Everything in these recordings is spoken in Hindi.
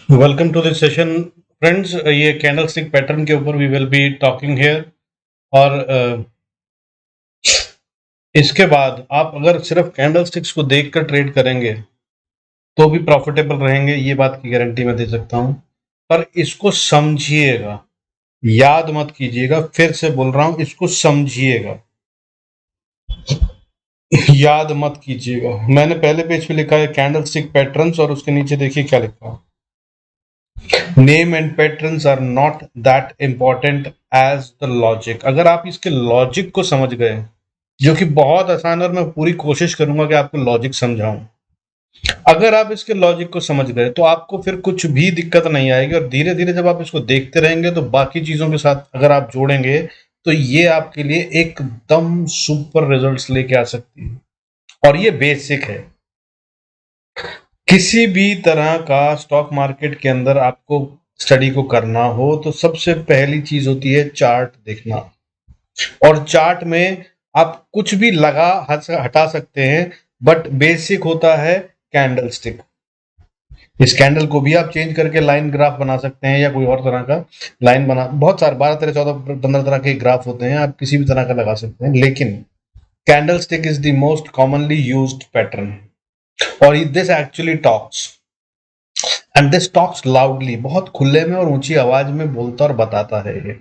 Welcome to this session friends. ये कैंडल स्टिक पैटर्न के ऊपर we will be talking here. और इसके बाद आप अगर सिर्फ कैंडल स्टिक्स को देखकर ट्रेड करेंगे तो भी प्रॉफिटेबल रहेंगे, ये बात की गारंटी मैं दे सकता हूं। पर इसको समझिएगा, याद मत कीजिएगा, फिर से बोल रहा हूं, इसको समझिएगा, याद मत कीजिएगा। मैंने पहले पेज पे लिखा है कैंडल स्टिक पैटर्न्स और उसके नीचे देखिए क्या लिखा है। Name and patterns are not that important as the logic. अगर आप इसके लॉजिक को समझ गए, जो कि बहुत आसान है और मैं पूरी कोशिश करूंगा कि आपको लॉजिक समझाऊं, अगर आप इसके लॉजिक को समझ गए तो आपको फिर कुछ भी दिक्कत नहीं आएगी। और धीरे धीरे जब आप इसको देखते रहेंगे तो बाकी चीजों के साथ अगर आप जोड़ेंगे तो ये आपके लिए एकदम सुपर रिजल्ट्स लेके आ सकती है। और ये बेसिक है। किसी भी तरह का स्टॉक मार्केट के अंदर आपको स्टडी को करना हो तो सबसे पहली चीज होती है चार्ट देखना। और चार्ट में आप कुछ भी हटा सकते हैं, बट बेसिक होता है कैंडल स्टिक। इस कैंडल को भी आप चेंज करके लाइन ग्राफ बना सकते हैं या कोई और तरह का लाइन बना, बहुत सारे 12 13 14 15 तरह के ग्राफ होते हैं, आप किसी भी तरह का लगा सकते हैं। लेकिन candlestick is the most commonly used pattern. और this actually talks and this talks loudly, बहुत खुले में और ऊंची आवाज में बोलता और बताता है ये।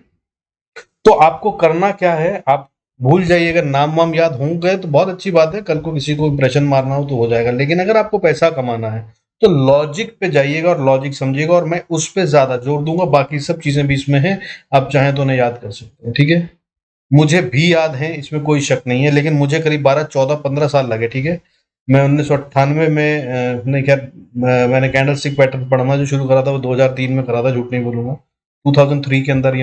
तो आपको करना क्या है, आप भूल जाइए। अगर नाम वाम याद हो गए तो बहुत अच्छी बात है, कल को किसी को इंप्रेशन मारना हो तो हो जाएगा। लेकिन अगर आपको पैसा कमाना है तो लॉजिक पे जाइएगा और लॉजिक समझिएगा, और मैं उस पे ज्यादा जोर दूंगा। बाकी सब चीजें भी इसमें हैं, आप चाहें तो उन्हें याद कर सकते हैं, ठीक है। मुझे भी याद है, इसमें कोई शक नहीं है, लेकिन मुझे करीब 12 14 15 साल लगे, ठीक है। मैं 1998 में नहीं, खैर मैंने कैंडल स्टिक पैटर्न पढ़ना जो शुरू करा था वो 2003 में करा था, झूठ नहीं बोलूंगा। 2003 के अंदर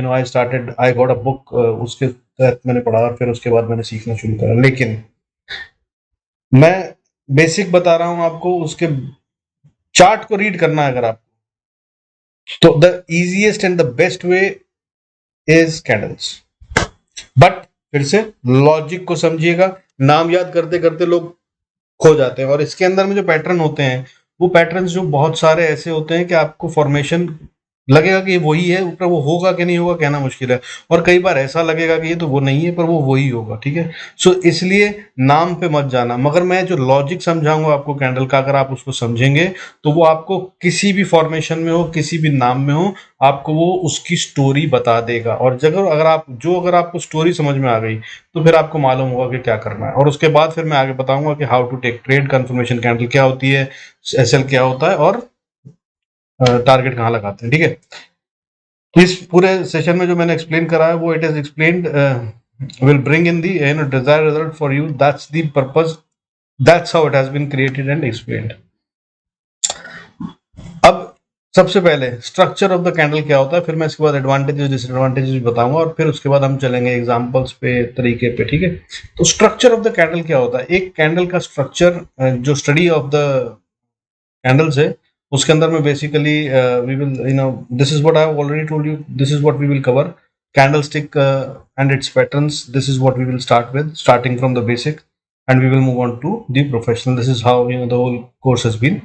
आई गॉट अ बुक, उसके तहत मैंने पढ़ा और फिर उसके बाद मैंने सीखना शुरू करा। लेकिन मैं बेसिक बता रहा हूं आपको, उसके चार्ट को रीड करना है अगर आप, तो the easiest and the best way is candles. But फिर से लॉजिक को समझिएगा। नाम याद करते करते लोग खो जाते हैं, और इसके अंदर में जो पैटर्न होते हैं वो पैटर्न्स जो बहुत सारे ऐसे होते हैं कि आपको फॉर्मेशन लगेगा कि ये वही है, ऊपर वो होगा कि नहीं होगा कहना मुश्किल है। और कई बार ऐसा लगेगा कि ये तो वो नहीं है पर वो वही होगा, ठीक है। सो इसलिए नाम पे मत जाना, मगर मैं जो लॉजिक समझाऊंगा आपको कैंडल का, अगर आप उसको समझेंगे तो वो आपको किसी भी फॉर्मेशन में हो, किसी भी नाम में हो, आपको वो उसकी स्टोरी बता देगा। और जगह अगर आपको स्टोरी समझ में आ गई तो फिर आपको मालूम होगा कि क्या करना है। और उसके बाद फिर मैं आगे बताऊंगा कि how to take trade, confirmation candle क्या होती है, एसएल क्या होता है, और टारगेट कहाँ लगाते हैं, ठीक है। तो इस पूरे सेशन में जो मैंने एक्सप्लेन करा है वो it is explained will bring in the desired result for you. That's the purpose. That's how it has been created and explained. अब सबसे पहले स्ट्रक्चर ऑफ द कैंडल क्या होता है, फिर मैं इसके बाद एडवांटेजेस डिसएडवांटेजेस भी बताऊंगा, और फिर उसके बाद हम चलेंगे एग्जांपल्स पे, तरीके पे, ठीक है। तो स्ट्रक्चर ऑफ द कैंडल क्या होता है, एक कैंडल का स्ट्रक्चर, जो स्टडी ऑफ द कैंडल्स है उसके अंदर में basically we will this is what I have already told you, this is what we will cover candlestick and its patterns. This is what we will start with, starting from the basic, and we will move on to the professional. This is how the whole course has been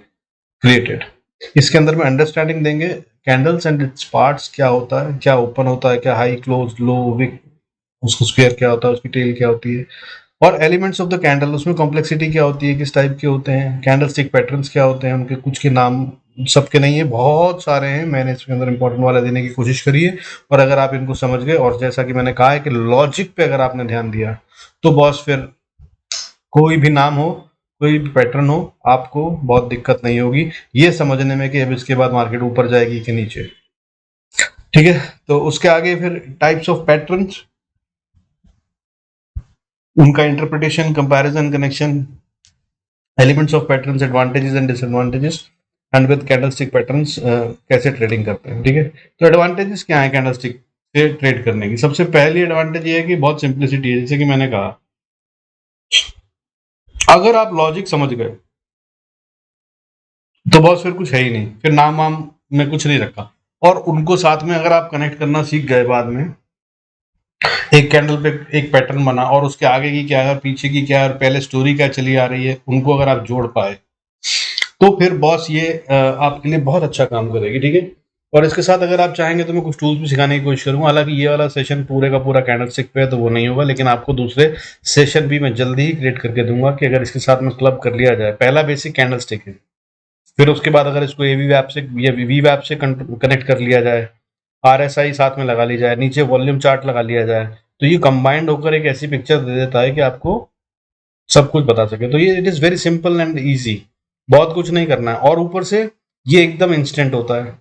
created. इसके अंदर में अंडरस्टैंडिंग देंगे कैंडल्स एंड इट्स पार्ट्स, क्या होता है, क्या ओपन होता है, क्या हाई क्लोज लो विक, उसको स्क्वायर क्या होता है, उसकी टेल क्या होती है, और एलिमेंट्स ऑफ द कैंडल, उसमें कॉम्प्लेक्सिटी क्या होती है, किस टाइप के होते हैं, कैंडल स्टिक पैटर्न्स क्या होते हैं, उनके कुछ के नाम सबके नहीं है, बहुत सारे हैं। मैंने इसके अंदर इंपॉर्टेंट वाला देने की कोशिश करी है। और अगर आप इनको समझ गए, और जैसा कि मैंने कहा है कि लॉजिक पे अगर आपने ध्यान दिया तो बॉस फिर कोई भी नाम हो, कोई भी पैटर्न हो, आपको बहुत दिक्कत नहीं होगी ये समझने में कि अब इसके बाद मार्केट ऊपर जाएगी कि नीचे, ठीक है। तो उसके आगे फिर टाइप्स ऑफ पैटर्न्स, उनका interpretation, comparison, connection, elements of patterns, advantages and disadvantages, and with candlestick patterns कैसे ट्रेडिंग करते हैं, ठीक है। तो एडवांटेजेस क्या है कैंडलस्टिक से ट्रेड करने की? सबसे पहली एडवांटेज ये है कि बहुत सिंप्लिसिटी है। जैसे कि मैंने कहा, अगर आप लॉजिक समझ गए तो बहुत फिर कुछ है ही नहीं, फिर नाम वाम में कुछ नहीं रखा। और उनको साथ में अगर आप कनेक्ट करना सीख गए, बाद में एक कैंडल पे एक पैटर्न बना और उसके आगे की क्या है और पीछे की क्या है और पहले स्टोरी क्या चली आ रही है, उनको अगर आप जोड़ पाए तो फिर बॉस ये आपके लिए बहुत अच्छा काम करेगी, ठीक है। और इसके साथ अगर आप चाहेंगे तो मैं कुछ टूल्स भी सिखाने की कोशिश करूंगा। हालांकि ये वाला सेशन पूरे का पूरा कैंडलस्टिक पे है तो वो नहीं होगा, लेकिन आपको दूसरे सेशन भी मैं जल्दी ही क्रिएट करके दूंगा कि अगर इसके साथ में क्लब कर लिया जाए। पहला बेसिक कैंडलस्टिक है, फिर उसके बाद अगर इसको एवी वैप से या वी वैप से कनेक्ट कर लिया जाए, आरएसआई साथ में लगा ली जाए, नीचे वॉल्यूम चार्ट लगा लिया जाए, तो ये कंबाइंड होकर एक ऐसी पिक्चर दे देता है कि आपको सब कुछ बता सके। तो ये it is very simple and easy, बहुत कुछ नहीं करना है। और ऊपर से ये एकदम इंस्टेंट होता है,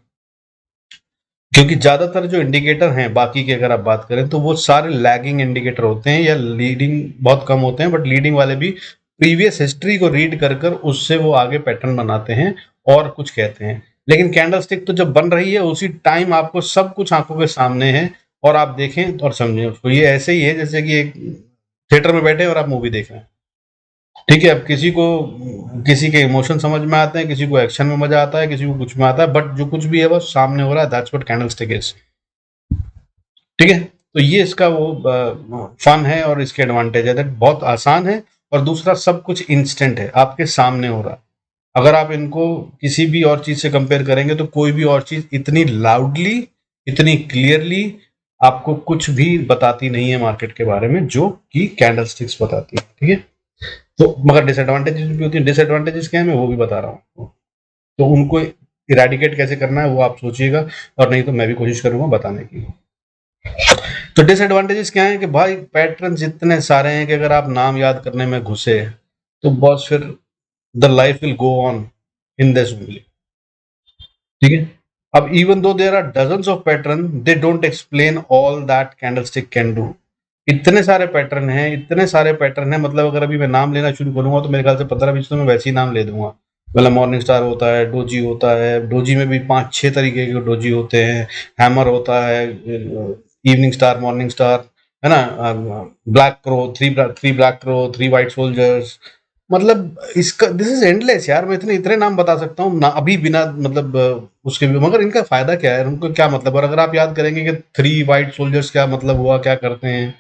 क्योंकि ज्यादातर जो इंडिकेटर हैं बाकी के अगर आप बात करें तो वो सारे लैगिंग इंडिकेटर होते हैं या लीडिंग बहुत कम होते हैं, बट लीडिंग वाले भी प्रीवियस हिस्ट्री को रीड कर कर उससे वो आगे पैटर्न बनाते हैं और कुछ कहते हैं। लेकिन कैंडलस्टिक तो जब बन रही है उसी टाइम आपको सब कुछ आंखों के सामने है और आप देखें और समझें उसको। ये ऐसे ही है जैसे कि एक थिएटर में बैठे और आप मूवी देख रहे हैं, ठीक है। अब किसी को किसी के इमोशन समझ में आते हैं, किसी को एक्शन में मजा आता है, किसी को कुछ में आता है, बट जो कुछ भी है वो सामने हो रहा है। दैट्स व्हाट कैंडलस्टिक इज, ठीक है। तो ये इसका वो फन है और इसके एडवांटेज है, दैट बहुत आसान है और दूसरा सब कुछ इंस्टेंट है, आपके सामने हो रहा है। अगर आप इनको किसी भी और चीज से कंपेयर करेंगे तो कोई भी और चीज इतनी लाउडली, इतनी क्लियरली आपको कुछ भी बताती नहीं है मार्केट के बारे में जो कि कैंडलस्टिक्स बताती है, ठीक है। तो मगर डिसएडवांटेजेस भी होती है। डिसएडवांटेजेस क्या है मैं वो भी बता रहा हूँ, तो उनको इरेडिकेट कैसे करना है वो आप सोचिएगा, और नहीं तो मैं भी कोशिश करूंगा बताने की। तो डिसएडवांटेजेस क्या है कि भाई पैटर्न इतने सारे हैं कि अगर आप नाम याद करने में घुसे तो बस फिर the life will go on in this only, ठीक है। अब even though there are dozens of pattern, they don't explain all that candlestick can do. इतने सारे पैटर्न हैं, इतने सारे पैटर्न हैं, मतलब अगर अभी मैं नाम लेना शुरू करूंगा तो मेरे ख्याल से 15-20 तो मैं वैसे ही नाम ले दूंगा। मतलब मॉर्निंग स्टार होता है, डोजी होता है, डोजी में भी 5-6 तरीके के डोजी होते हैं, हैमर होता है, इवनिंग स्टार, मॉर्निंग स्टार, है ना, black crow, three black crow, three white soldiers. मतलब इसका दिस इज एंडलेस यार, मैं इतने इतने नाम बता सकता हूँ ना अभी बिना मतलब उसके भी। मगर इनका फायदा क्या है, उनको क्या मतलब। और अगर आप याद करेंगे कि थ्री वाइट सोल्जर्स क्या मतलब हुआ, क्या करते हैं,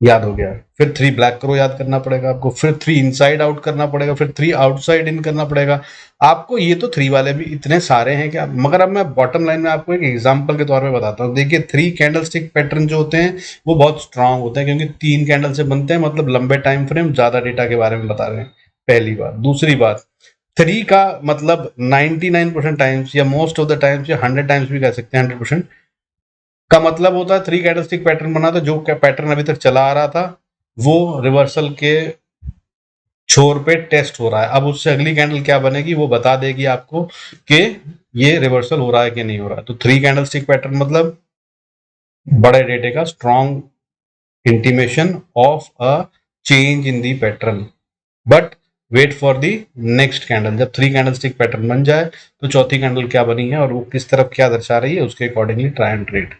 याद हो गया। फिर थ्री ब्लैक क्रो याद करना पड़ेगा आपको, फिर थ्री इनसाइड आउट करना पड़ेगा, फिर थ्री आउटसाइड इन करना पड़ेगा आपको। ये तो थ्री वाले भी इतने सारे हैं कि मगर अब मैं बॉटम लाइन में आपको एक एग्जांपल के तौर पे बताता हूँ। देखिए थ्री कैंडलस्टिक पैटर्न जो होते हैं वो बहुत स्ट्रांग होते हैं, क्योंकि 3 कैंडल से बनते हैं, मतलब लंबे टाइम फ्रेम, ज्यादा डेटा के बारे में बता रहे हैं, पहली बात। दूसरी बात, थ्री का मतलब 99% टाइम्स या मोस्ट ऑफ द टाइम्स या 100 टाइम्स भी कह सकते हैं, 100% का मतलब होता है थ्री कैंडलस्टिक पैटर्न बना था। जो पैटर्न अभी तक चला आ रहा था वो रिवर्सल के छोर पे टेस्ट हो रहा है। अब उससे अगली कैंडल क्या बनेगी वो बता देगी आपको कि ये रिवर्सल हो रहा है कि नहीं हो रहा है। तो थ्री कैंडलस्टिक पैटर्न मतलब बड़े डेटे का strong intimation of a change in the pattern. But wait for the next candle, जब थ्री कैंडलस्टिक पैटर्न बन जाए तो चौथी कैंडल क्या बनी है और वो किस तरफ क्या दर्शा रही है उसके अकॉर्डिंगली ट्राई एंड ट्रेड,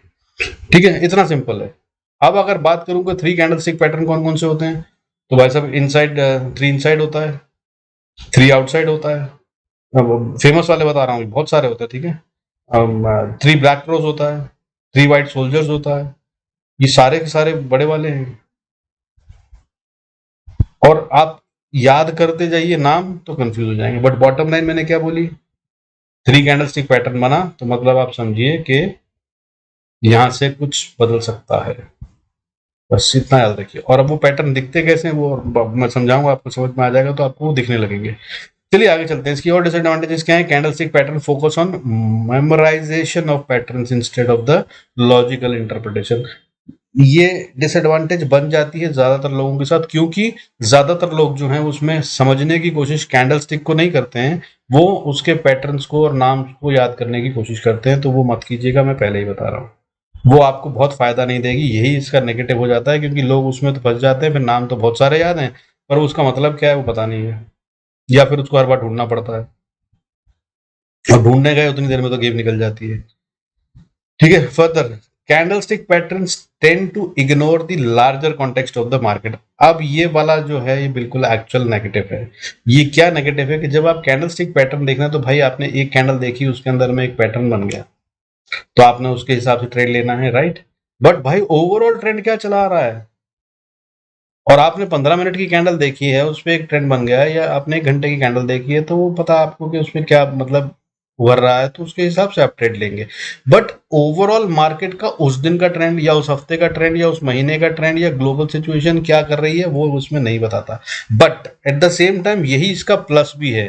ठीक है। इतना सिंपल है। अब अगर बात करूं कि थ्री कैंडलस्टिक पैटर्न कौन कौन से होते हैं, तो भाई साहब इनसाइड, थ्री इनसाइड होता है, थ्री आउटसाइड होता है। अब फेमस वाले बता रहा हूँ, बहुत सारे होते हैं, ठीक है। थ्री ब्लैक क्रोस होता है, थ्री वाइट सोल्जर्स होता है, ये सारे के सारे बड़े वाले हैं। और आप याद करते जाइए नाम तो कंफ्यूज हो जाएंगे, बट बॉटम लाइन मैंने क्या बोली, थ्री कैंडलस्टिक पैटर्न बना तो मतलब आप समझिए कि यहां से कुछ बदल सकता है, बस इतना याद रखिए। और अब वो पैटर्न दिखते कैसे हैं वो मैं समझाऊंगा, आपको समझ में आ जाएगा तो आपको वो दिखने लगेंगे। चलिए आगे चलते हैं। इसकी और डिसएडवांटेजेस क्या है, candlestick pattern focus on memorisation of patterns instead of the logical interpretation. ये डिसएडवांटेज बन जाती है ज्यादातर लोगों के साथ, क्योंकि ज्यादातर लोग जो हैं उसमें समझने की कोशिश कैंडलस्टिक को नहीं करते हैं, वो उसके पैटर्न्स को और नाम को याद करने की कोशिश करते हैं। तो वो मत कीजिएगा, मैं पहले ही बता रहा हूँ, वो आपको बहुत फायदा नहीं देगी। यही इसका नेगेटिव हो जाता है, क्योंकि लोग उसमें तो फंस जाते हैं, फिर नाम तो बहुत सारे याद हैं पर उसका मतलब क्या है वो पता नहीं है, या फिर उसको हर बार ढूंढना पड़ता है, और ढूंढने गए उतनी देर में तो गेम निकल जाती है, ठीक है। Further, candlestick patterns tend to ignore the larger context of the market. अब ये वाला जो है ये बिल्कुल एक्चुअल नेगेटिव है। ये क्या नेगेटिव है कि जब आप कैंडलस्टिक पैटर्न देखना है तो भाई आपने एक कैंडल देखी, उसके अंदर में एक पैटर्न बन गया, तो आपने उसके हिसाब से ट्रेड लेना है, राइट। बट भाई ओवरऑल ट्रेंड क्या चला आ रहा है, और आपने 15 मिनट की कैंडल देखी है, उस पे एक ट्रेंड बन गया है, या आपने 1 घंटे की कैंडल देखी है, तो वो पता आपको कि उसमें क्या मतलब उभर रहा है, तो उसके हिसाब से आप ट्रेड लेंगे। बट ओवरऑल मार्केट का उस दिन का ट्रेंड या उस हफ्ते का ट्रेंड या उस महीने का ट्रेंड या ग्लोबल सिचुएशन क्या कर रही है, वो उसमें नहीं बताता। But at the same time यही इसका प्लस भी है।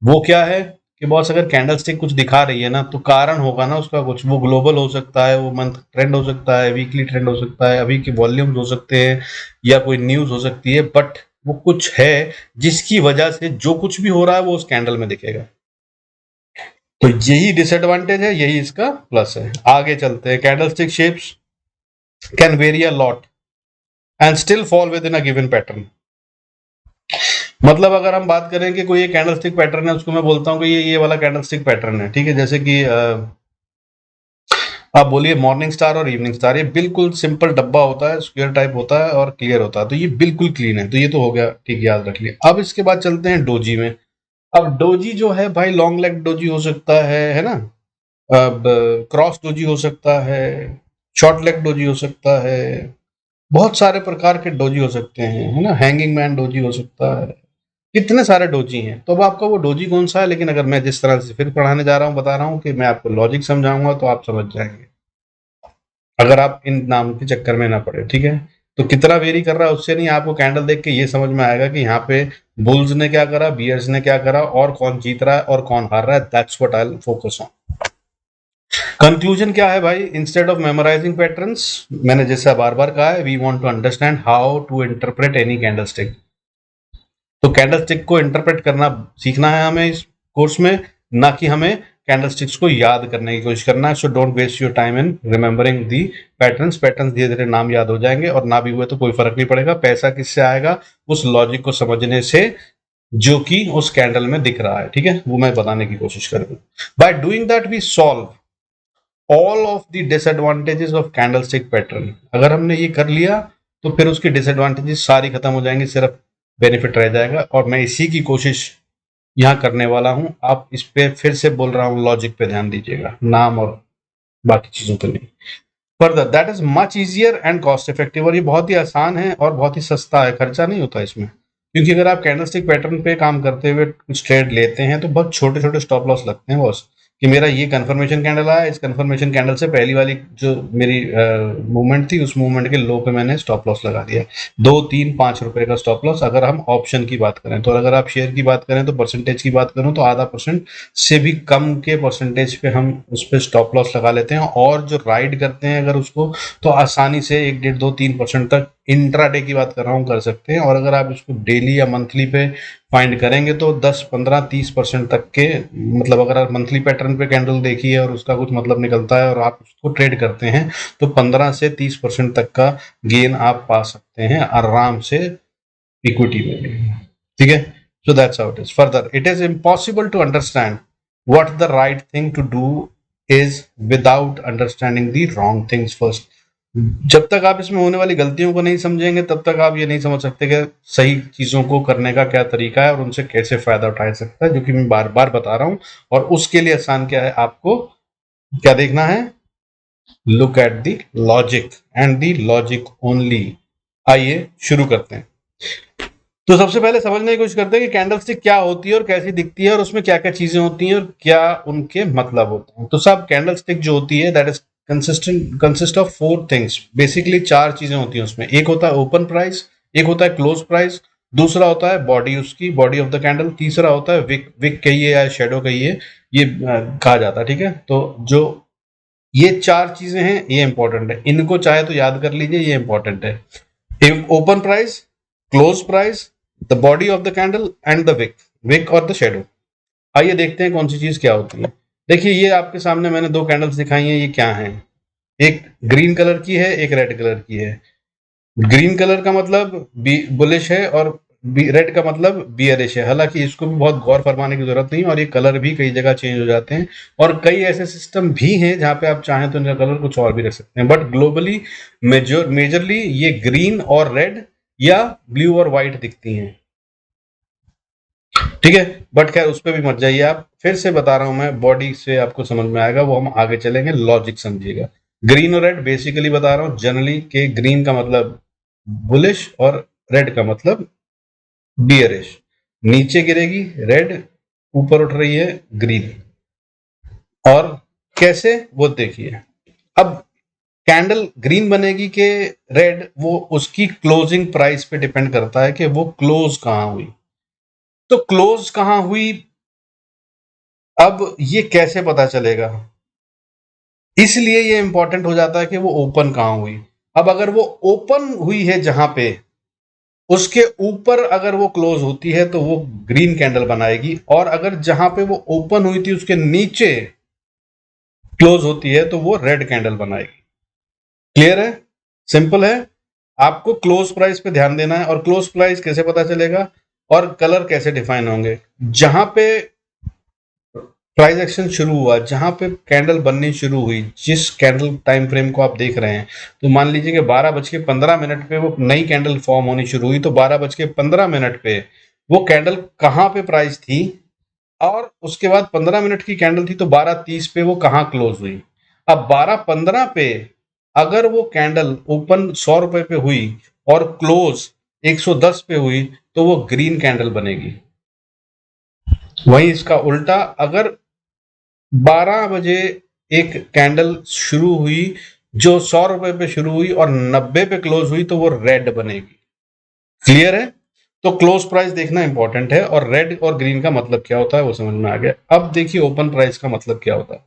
वो क्या है कि बॉस, अगर कैंडल स्टिक कुछ दिखा रही है ना, तो कारण होगा ना उसका कुछ। वो ग्लोबल हो सकता है, वो मंथ ट्रेंड हो सकता है, वीकली ट्रेंड हो सकता है, अभी के वॉल्यूम्स हो सकते हैं, या कोई न्यूज हो सकती है। बट वो कुछ है जिसकी वजह से जो कुछ भी हो रहा है वो उस कैंडल में दिखेगा। तो यही डिसएडवांटेज है, यही इसका प्लस है। आगे चलते हैं। Candle stick shapes can very a lot and still fall with in a given pattern. मतलब अगर हम बात करें कि कोई एक कैंडल स्टिक पैटर्न है, उसको मैं बोलता हूँ कि ये वाला कैंडल स्टिक पैटर्न है, ठीक है। जैसे कि आप बोलिए मॉर्निंग स्टार और इवनिंग स्टार, ये बिल्कुल सिंपल डब्बा होता है, स्क्वायर टाइप होता है और क्लियर होता है, तो ये बिल्कुल क्लीन है। तो ये तो हो गया, ठीक, याद रख लिया। अब इसके बाद चलते हैं डोजी में। अब डोजी जो है भाई, लॉन्ग लेग डोजी हो सकता है ना। अब क्रॉस डोजी हो सकता है, शॉर्ट लेग डोजी हो सकता है, बहुत सारे प्रकार के डोजी हो सकते हैं, है ना। हैंगिंग मैन डोजी हो सकता है, कितने सारे डोजी हैं। तो अब आपका वो डोजी कौन सा है, लेकिन अगर मैं जिस तरह से फिर पढ़ाने जा रहा हूँ, बता रहा हूँ कि मैं आपको लॉजिक समझाऊंगा, तो आप समझ जाएंगे, अगर आप इन नाम के चक्कर में ना पड़े, ठीक है। तो कितना वेरी कर रहा है उससे नहीं, आपको कैंडल देख के ये समझ में आएगा कि यहाँ पे बुल्स ने क्या करा, बियर्स ने क्या करा, और कौन जीत रहा है और कौन हार रहा है। That's what I will focus on. Conclusion क्या है भाई, इंस्टेड ऑफ मेमोराइजिंग पैटर्न्स, मैंने जैसा बार बार कहा है, we want to understand how to interpret any candle stick. तो कैंडल स्टिक को इंटरप्रेट करना सीखना है हमें इस कोर्स में, ना कि हमें कैंडल स्टिक्स को याद करने की कोशिश करना है। So don't waste your time in remembering the patterns. Patterns धीरे धीरे नाम याद हो जाएंगे, और ना भी हुए तो कोई फर्क नहीं पड़ेगा। पैसा किससे आएगा, उस लॉजिक को समझने से जो कि उस कैंडल में दिख रहा है, ठीक है, वो मैं बताने की कोशिश करूंगा। By doing that we solve all of the disadvantages of candle stick pattern. अगर हमने ये कर लिया तो फिर उसकी डिसएडवांटेजेस सारी खत्म हो जाएंगी, सिर्फ बेनिफिट रह जाएगा। और मैं इसी की कोशिश यहाँ करने वाला हूँ। आप इस पे फिर से बोल रहा हूँ, लॉजिक पे ध्यान दीजिएगा, नाम और बाकी चीजों पे नहीं। Further that is much easier and cost effective, और ये बहुत ही आसान है और बहुत ही सस्ता है, खर्चा नहीं होता इसमें। क्योंकि अगर आप कैंडलस्टिक पैटर्न पे काम करते हुए कुछ ट्रेड लेते हैं, तो बहुत छोटे छोटे स्टॉप लॉस लगते हैं बॉस। कि मेरा ये कंफर्मेशन कैंडल आया, इस कंफर्मेशन कैंडल से पहली वाली जो मेरी मूवमेंट थी, उस मूवमेंट के लो पे मैंने स्टॉप लॉस लगा दिया, 2 3 5 रुपए का स्टॉप लॉस। अगर हम ऑप्शन की बात करें तो, अगर आप शेयर की बात करें तो, परसेंटेज की बात करूं तो %0.5 से भी कम के परसेंटेज पे हम उस पर स्टॉप लॉस लगा लेते हैं। और जो राइड करते हैं अगर उसको, तो आसानी से 1 1.5 2 3% तक, इंट्राडे की बात कर रहा हूँ, कर सकते हैं। और अगर आप इसको डेली या मंथली पे फाइंड करेंगे तो 10 15 30% तक के, मतलब अगर आप मंथली पैटर्न पे कैंडल देखिए और उसका कुछ मतलब निकलता है और आप उसको ट्रेड करते हैं, तो 15 से 30% तक का गेन आप पा सकते हैं आराम से इक्विटी में भी, ठीक है। So that's how it is. Further it is impossible to understand what the right thing to do is without understanding the wrong things first. जब तक आप इसमें होने वाली गलतियों को नहीं समझेंगे, तब तक आप ये नहीं समझ सकते कि सही चीजों को करने का क्या तरीका है और उनसे कैसे फायदा उठाया सकता है, जो कि मैं बार बार बता रहा हूं। और उसके लिए आसान क्या है, आपको क्या देखना है, look at the logic and the logic only. आइए शुरू करते हैं। तो सबसे पहले समझने की कोशिश करते हैं कि कैंडल स्टिक क्या होती है और कैसी दिखती है, और उसमें क्या क्या चीजें होती हैं और क्या उनके मतलब होते हैं। तो सब कैंडल स्टिक जो होती है, that is consist of 4 things. Basically 4 चीजें होती हैं उसमें। एक होता है ओपन प्राइस, एक होता है क्लोज प्राइस, दूसरा होता है बॉडी, उसकी बॉडी ऑफ द कैंडल, तीसरा होता है विक, विक कहिए या शेडो कहिए, ये कहा जाता है, ठीक है। तो जो ये 4 चीजें हैं, ये इंपॉर्टेंट है, इनको चाहे तो याद कर लीजिए, ये इंपॉर्टेंट है। Open price, close price, the body of the candle and the wick, wick और द शेडो। आइए देखते हैं कौन सी चीज क्या होती है। देखिए, ये आपके सामने मैंने 2 कैंडल्स दिखाई हैं, ये क्या हैं। एक ग्रीन कलर की है, एक रेड कलर की है। ग्रीन कलर का मतलब बुलिश है, और रेड का मतलब बियरिश है। हालांकि इसको भी बहुत गौर फरमाने की जरूरत नहीं, और ये कलर भी कई जगह चेंज हो जाते हैं। और कई ऐसे सिस्टम भी हैं जहां पे आप चाहें तो इनका कलर कुछ और भी रख सकते हैं, बट ग्लोबली मेजरली ये ग्रीन और रेड या ब्लू और व्हाइट दिखती हैं, ठीक है। बट खैर उस पर भी मत जाइए आप, फिर से बता रहा हूं मैं, बॉडी से आपको समझ में आएगा, वो हम आगे चलेंगे, लॉजिक समझिएगा। ग्रीन और रेड बेसिकली बता रहा हूं जनरली, के ग्रीन का मतलब बुलिश और रेड का मतलब बियरिश, नीचे गिरेगी रेड, ऊपर उठ रही है ग्रीन। और कैसे वो देखिए, अब कैंडल ग्रीन बनेगी कि रेड, वो उसकी क्लोजिंग प्राइस पे डिपेंड करता है कि वो क्लोज कहां हुई। तो क्लोज कहां हुई, अब ये कैसे पता चलेगा, इसलिए ये इंपॉर्टेंट हो जाता है कि वो ओपन कहां हुई। अब अगर वो ओपन हुई है जहां पे, उसके ऊपर अगर वो क्लोज होती है तो वो ग्रीन कैंडल बनाएगी, और अगर जहां पे वो ओपन हुई थी उसके नीचे क्लोज होती है तो वो रेड कैंडल बनाएगी। क्लियर है, सिंपल है। आपको क्लोज प्राइस पे ध्यान देना है, और क्लोज प्राइस कैसे पता चलेगा, और कलर कैसे डिफाइन होंगे। जहां पे प्राइस एक्शन शुरू हुआ, जहां पे कैंडल बननी शुरू हुई, जिस कैंडल टाइम फ्रेम को आप देख रहे हैं, तो मान लीजिए कि 12:15 पे वो नई कैंडल फॉर्म होनी शुरू हुई, तो 12:15 पे वो कैंडल कहां पे प्राइस थी, और उसके बाद 15 मिनट की कैंडल थी तो 12:30 पे वो कहां क्लोज हुई। अब 12:15 पे अगर वो कैंडल ओपन 100 रुपए पे हुई और क्लोज 110 पे हुई तो वो ग्रीन कैंडल बनेगी। वहीं इसका उल्टा, अगर 12 बजे एक कैंडल शुरू हुई जो 100 रुपए पे शुरू हुई और 90 पे क्लोज हुई तो वो रेड बनेगी। क्लियर है, तो क्लोज प्राइस देखना इंपॉर्टेंट है, और रेड और ग्रीन का मतलब क्या होता है वो समझ में आ गया। अब देखिए ओपन प्राइस का मतलब क्या होता है।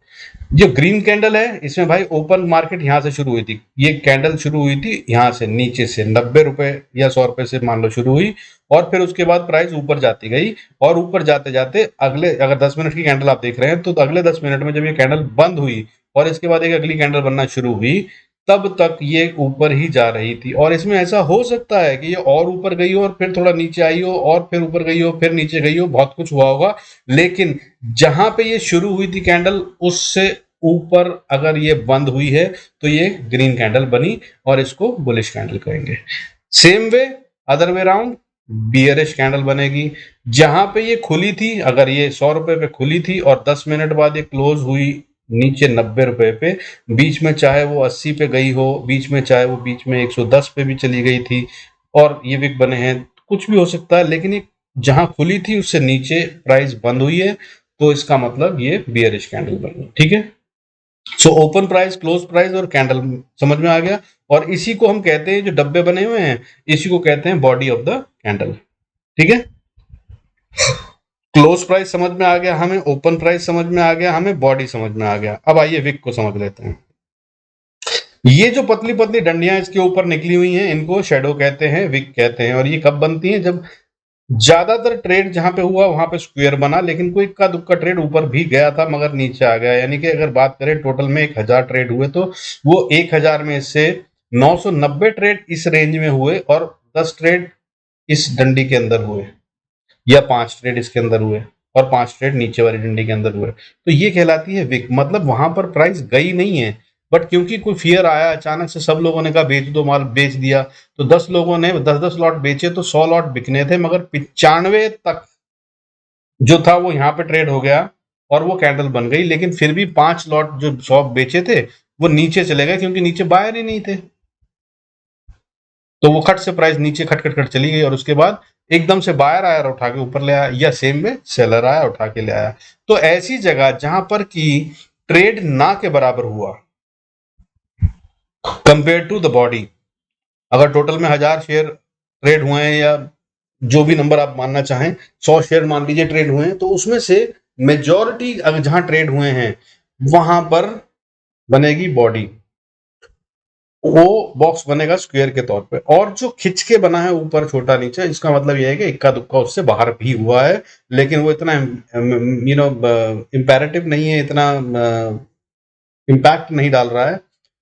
जो ग्रीन कैंडल है इसमें भाई ओपन मार्केट यहां से शुरू हुई थी, ये कैंडल शुरू हुई थी यहां से नीचे से 90 रुपए या 100 रुपए से मान लो शुरू हुई, और फिर उसके बाद प्राइस ऊपर जाती गई, और ऊपर जाते जाते अगले, अगर 10 मिनट की कैंडल आप देख रहे हैं तो अगले 10 मिनट में जब ये कैंडल बंद हुई और इसके बाद एक अगली कैंडल बनना शुरू हुई, तब तक ये ऊपर ही जा रही थी। और इसमें ऐसा हो सकता है कि ये और ऊपर गई हो और फिर थोड़ा नीचे आई हो और फिर ऊपर गई हो फिर नीचे गई हो, बहुत कुछ हुआ होगा, लेकिन जहां पे ये शुरू हुई थी कैंडल उससे ऊपर अगर ये बंद हुई है तो ये ग्रीन कैंडल बनी, और इसको बुलिश कैंडल कहेंगे। Same way, other way round, bearish candle बनेगी। जहां पे ये खुली थी, अगर ये 100 रुपए पे खुली थी और 10 मिनट बाद ये क्लोज हुई नीचे 90 रुपए पे, बीच में चाहे वो 80 पे गई हो, बीच में चाहे वो बीच में 110 पे भी चली गई थी, और ये विक बने हैं, कुछ भी हो सकता है, लेकिन ये जहां खुली थी उससे नीचे प्राइस बंद हुई है तो इसका मतलब ये बियरिश कैंडल बनी। ठीक है, so open price, close price और कैंडल समझ में आ गया। और इसी को हम कहते हैं, जो डब्बे बने हुए हैं इसी को कहते हैं बॉडी ऑफ द कैंडल। ठीक है, क्लोज प्राइस समझ में आ गया हमें, ओपन प्राइस समझ में आ गया हमें, बॉडी समझ में आ गया। अब आइए विक को समझ लेते हैं। ये जो पतली पतली डंडियां इसके ऊपर निकली हुई हैं इनको शैडो कहते हैं, विक कहते हैं। और ये कब बनती हैं, जब ज्यादातर ट्रेड जहां पे हुआ वहां पे स्क्वायर बना, लेकिन कोई इक्का दुक्का ट्रेड ऊपर भी गया था मगर नीचे आ गया। यानी कि अगर बात करें टोटल में 1000 ट्रेड हुए तो वो 1000 में से 990 ट्रेड इस रेंज में हुए, और 10 ट्रेड इस डंडी के अंदर हुए, या 5 ट्रेड इसके अंदर हुए और 5 ट्रेड नीचे वाली डंडी के अंदर हुए। तो ये कहलाती है विक। मतलब वहां पर प्राइस गई नहीं है, बट क्योंकि कोई फियर आया अचानक से, सब लोगों ने कहा बेच दो, माल बेच दिया, तो 10 लोगों ने 10-10 लॉट बेचे तो 100 लॉट बिकने थे, मगर 95 तक जो था वो यहाँ पे ट्रेड हो गया और वो कैंडल बन गई। लेकिन फिर भी 5 लॉट जो 100 बेचे थे वो नीचे चले गए, क्योंकि नीचे बायर ही नहीं थे, तो वो खट से प्राइस नीचे खट खट खट चली गई, और उसके बाद एकदम से बायर आया और उठा के ऊपर ले आया, या सेम में सेलर आया उठा के ले आया। तो ऐसी जगह जहां पर कि ट्रेड ना के बराबर हुआ कंपेयर टू द बॉडी, अगर टोटल में 1000 शेयर ट्रेड हुए हैं, या जो भी नंबर आप मानना चाहें, 100 शेयर मान लीजिए ट्रेड हुए हैं, तो उसमें से मेजॉरिटी अगर जहां ट्रेड हुए हैं वहां पर बनेगी बॉडी, वो बॉक्स बनेगा स्क्वायर के तौर पे। और जो खिंच के बना है ऊपर छोटा नीचे, इसका मतलब यह है कि इक्का दुक्का उससे बाहर भी हुआ है, लेकिन वो इतना इंपेरेटिव नहीं है, इतना इम्पैक्ट नहीं डाल रहा है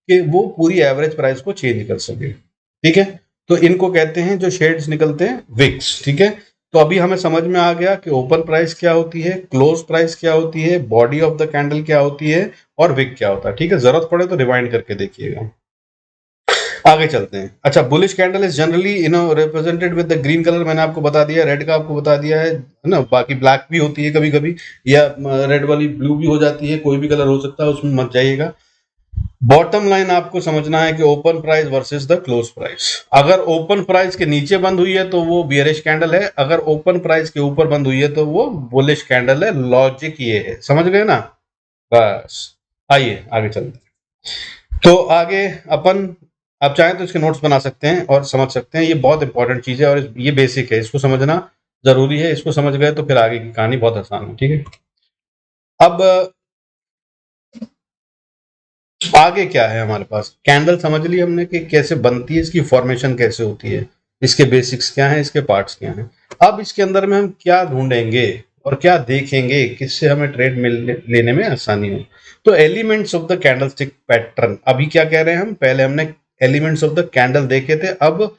कि वो पूरी एवरेज प्राइस को चेंज कर सके। ठीक है, तो इनको कहते हैं जो शेड्स निकलते हैं विक्स। ठीक है, तो अभी हमें समझ में आ गया कि ओपन प्राइस क्या होती है, क्लोज प्राइस क्या होती है, बॉडी ऑफ द कैंडल क्या होती है, और विक क्या होता है। ठीक है, जरूरत पड़े तो रिवाइंड करके देखिएगा। आगे चलते हैं। अच्छा, bullish candle is generally represented with the green colour, मैंने आपको बता दिया, रेड का आपको बता दिया है ना, बाकी ब्लैक भी होती है कभी कभी, या रेड वाली ब्लू भी हो जाती है, कोई भी कलर हो सकता है, उसमें मत जाइएगा। बॉटम लाइन आपको समझना है कि open price versus the close price. अगर ओपन प्राइस के नीचे बंद हुई है तो वो बियरिश कैंडल है, अगर ओपन प्राइस के ऊपर बंद हुई है तो वो बुलिश कैंडल है। लॉजिक ये है, समझ गए ना? बस आइए आगे चलते हैं। तो आगे अपन, आप चाहें तो इसके नोट्स बना सकते हैं और समझ सकते हैं। ये बहुत इंपॉर्टेंट चीज है और ये बेसिक है, इसको समझना जरूरी है। इसको समझ गए तो फिर आगे की कहानी बहुत आसान है। ठीक है, अब आगे क्या है हमारे पास? कैंडल समझ ली हमने कि कैसे बनती है, इसकी फॉर्मेशन कैसे होती है, इसके बेसिक्स क्या हैं, इसके पार्ट्स क्या हैं। अब इसके अंदर में हम क्या ढूंढेंगे और क्या देखेंगे किससे हमें ट्रेड मिल लेने में आसानी हो। तो elements of the candle stick pattern, अभी क्या कह रहे हैं हम? पहले हमने एलिमेंट्स ऑफ द कैंडल देखे थे, अब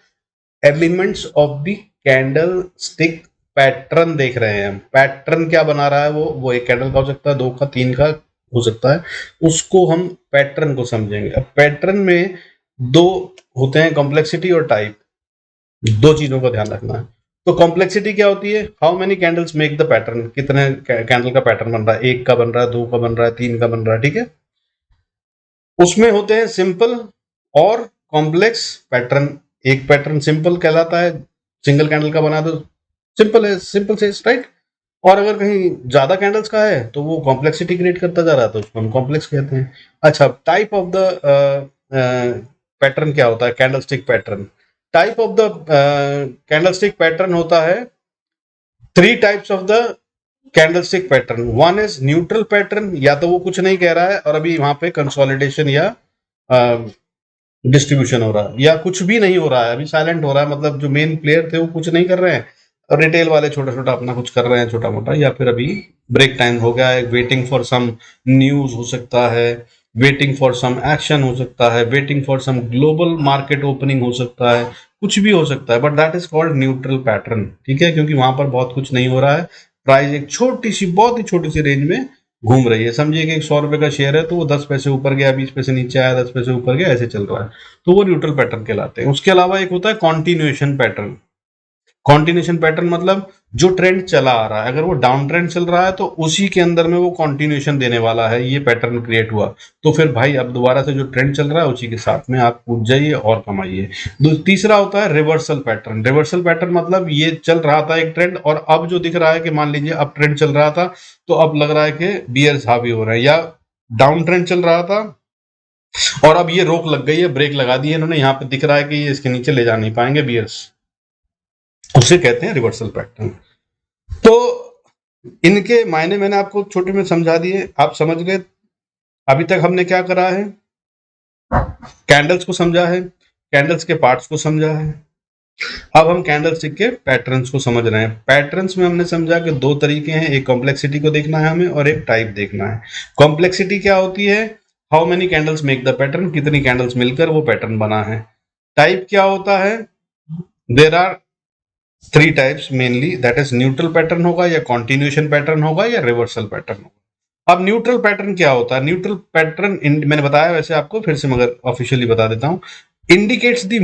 elements of the candle stick pattern देख रहे हैं हम। पैटर्न क्या बना रहा है? वो एक कैंडल का हो सकता है, दो का, तीन का हो सकता है, उसको हम पैटर्न को समझेंगे। अब पैटर्न में दो होते हैं, कॉम्प्लेक्सिटी और टाइप। दो चीजों का ध्यान रखना है। तो कॉम्प्लेक्सिटी क्या होती है? How many candles make the pattern, कितने कैंडल का पैटर्न बन रहा है, एक का बन रहा है, दो का बन रहा है, तीन का बन रहा है। ठीक है, उसमें होते हैं सिंपल और कॉम्प्लेक्स पैटर्न। एक पैटर्न सिंपल कहलाता है, सिंगल कैंडल का बना तो सिंपल है, सिंपल से राइट। और अगर कहीं ज्यादा कैंडल्स का है तो वो कॉम्प्लेक्सिटी क्रिएट करता जा रहा है, तो उसको हम कॉम्प्लेक्स कहते हैं। अच्छा, टाइप ऑफ द पैटर्न क्या होता है? Candle stick pattern. Type of the candle stick pattern होता है, three types of the candle stick pattern. One is neutral pattern, या तो वो कुछ नहीं कह रहा है और अभी वहां पे कंसोलिडेशन या डिस्ट्रीब्यूशन हो रहा है, या कुछ भी नहीं हो रहा है, अभी साइलेंट हो रहा है, मतलब जो मेन प्लेयर थे वो कुछ नहीं कर रहे हैं और रिटेल वाले छोटा छोटा अपना कुछ कर रहे हैं, छोटा मोटा, या फिर अभी ब्रेक टाइम हो गया है, वेटिंग फॉर सम न्यूज हो सकता है, वेटिंग फॉर सम एक्शन हो सकता है, waiting for some global market opening हो सकता है, कुछ भी हो सकता है, but that is called neutral pattern. ठीक है, क्योंकि वहां पर बहुत कुछ नहीं हो रहा है, प्राइस एक छोटी सी, बहुत ही छोटी सी रेंज में घूम रही है। समझिए कि 100 रुपए का शेयर है तो वो 10 पैसे ऊपर गया, 20 पैसे नीचे आया, 10 पैसे ऊपर गया, ऐसे चल रहा है, तो वो न्यूट्रल पैटर्न कहलाते हैं। उसके अलावा एक होता है कॉन्टिन्यूएशन पैटर्न। कॉन्टिन्यूएशन पैटर्न मतलब जो ट्रेंड चला आ रहा है, अगर वो डाउन ट्रेंड चल रहा है तो उसी के अंदर में वो कॉन्टिन्यूएशन देने वाला है, ये पैटर्न क्रिएट हुआ तो फिर भाई अब दोबारा से जो ट्रेंड चल रहा है उसी के साथ में आप कूद जाइए और कमाइए। तीसरा होता है रिवर्सल पैटर्न। रिवर्सल पैटर्न मतलब ये चल रहा था एक ट्रेंड और अब जो दिख रहा है कि मान लीजिए अब ट्रेंड चल रहा था तो अब लग रहा है कि बियर्स हावी हो रहे हैं, या डाउन ट्रेंड चल रहा था और अब ये रोक लग गई है, ब्रेक लगा दी है इन्होंने, यहाँ पे दिख रहा है कि ये इसके नीचे ले जा नहीं पाएंगे बियर्स, उसे कहते हैं रिवर्सल पैटर्न। तो इनके मायने मैंने आपको छोटे में समझा दिए, आप समझ गए। अभी तक हमने क्या करा है? कैंडल्स को समझा है, कैंडल्स के पार्ट्स को समझा है। अब हम कैंडल स्टिक के पैटर्न्स को समझ रहे हैं। पैटर्न्स में हमने समझा कि दो तरीके हैं, एक कॉम्प्लेक्सिटी को देखना है हमें और एक टाइप देखना है। कॉम्प्लेक्सिटी क्या होती है? How many candles make the pattern, कितनी कैंडल्स मिलकर वो पैटर्न बना है। टाइप क्या होता है? There are three types mainly, that is neutral pattern होगा, या कॉन्टिन्यूएशन पैटर्न होगा, या रिवर्सल पैटर्न होगा। अब न्यूट्रल पैटर्न क्या होता है? न्यूट्रल पैटर्न मैंने बताया वैसे आपको, फिर से मगर ऑफिशियली बता देता हूं, indicates the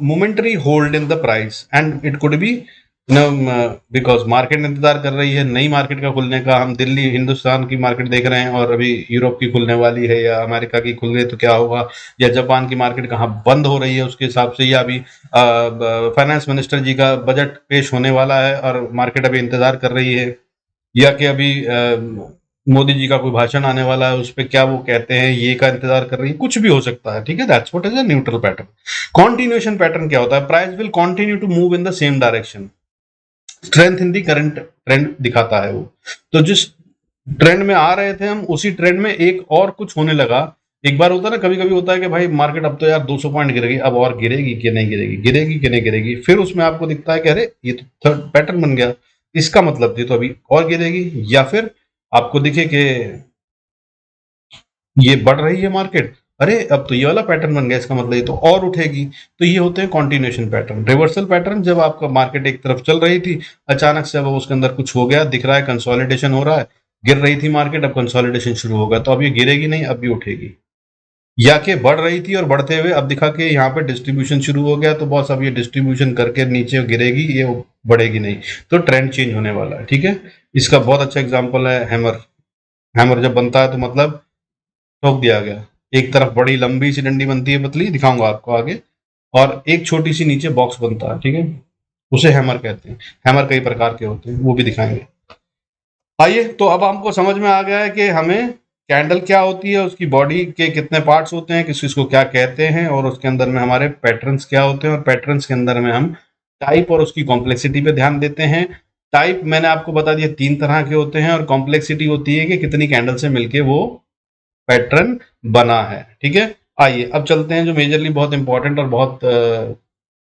momentary hold in the price and it could be because market इंतजार कर रही है नई मार्केट का खुलने का। हम दिल्ली हिंदुस्तान की मार्केट देख रहे हैं और अभी यूरोप की खुलने वाली है, या अमेरिका की खुल गई तो क्या होगा, या जापान की मार्केट कहाँ बंद हो रही है उसके हिसाब से, या अभी फाइनेंस मिनिस्टर जी का बजट पेश होने वाला है और मार्केट अभी इंतजार कर रही है, या कि अभी मोदी जी का कोई भाषण आने वाला है उस पर क्या वो कहते हैं ये का इंतजार कर रही है, कुछ भी हो सकता है। ठीक है, that's what is a neutral pattern. Continuation pattern क्या होता है? Price will continue to move in the same direction, strength in the current trend दिखाता है वो। तो जिस ट्रेंड में आ रहे थे हम उसी ट्रेंड में एक और कुछ होने लगा। एक बार होता है ना, कभी कभी होता है कि भाई मार्केट अब तो यार 200 पॉइंट गिरेगी, अब और गिरेगी कि नहीं गिरेगी, गिरेगी कि नहीं गिरेगी, फिर उसमें आपको दिखता है कि अरे ये तो थर्ड पैटर्न बन गया, इसका मतलब ये तो अभी और गिरेगी, या फिर आपको दिखे कि ये बढ़ रही है मार्केट, अरे अब तो ये वाला पैटर्न बन गया, इसका मतलब ये तो और उठेगी। तो ये होते हैं कॉन्टिन्यूएशन पैटर्न। रिवर्सल पैटर्न जब आपका मार्केट एक तरफ चल रही थी, अचानक से अब उसके अंदर कुछ हो गया, दिख रहा है कंसोलिडेशन हो रहा है, गिर रही थी मार्केट, अब कंसोलिडेशन शुरू होगा, तो अब ये गिरेगी नहीं, अब भी उठेगी। या कि बढ़ रही थी और बढ़ते हुए अब दिखा के यहाँ पे डिस्ट्रीब्यूशन शुरू हो गया, तो बॉस अब ये डिस्ट्रीब्यूशन करके नीचे गिरेगी, ये बढ़ेगी नहीं, तो ट्रेंड चेंज होने वाला है। ठीक है, इसका बहुत अच्छा एग्जाम्पल है हैमर। हैमर जब बनता है तो मतलब ठोक दिया गया, एक तरफ बड़ी लंबी सी डंडी बनती है, पतली, दिखाऊंगा आपको आगे, और एक छोटी सी नीचे बॉक्स बनता है, ठीक है, उसे हैमर कहते हैं। हैमर कई प्रकार के होते हैं, वो भी दिखाएंगे। आइए, तो अब हमको समझ में आ गया है कि हमें कैंडल क्या होती है, उसकी बॉडी के कितने पार्ट्स होते हैं, किस इसको क्या कहते हैं, और उसके अंदर में हमारे पैटर्न्स क्या होते हैं, और पैटर्न्स के अंदर में हम टाइप और उसकी कॉम्प्लेक्सिटी पे ध्यान देते हैं। टाइप मैंने आपको बता दिया 3 तरह के होते हैं, और कॉम्प्लेक्सिटी होती है कि कितनी कैंडल से मिलके वो पैटर्न बना है, ठीक है। आइए अब चलते हैं, जो मेजरली बहुत इंपॉर्टेंट और बहुत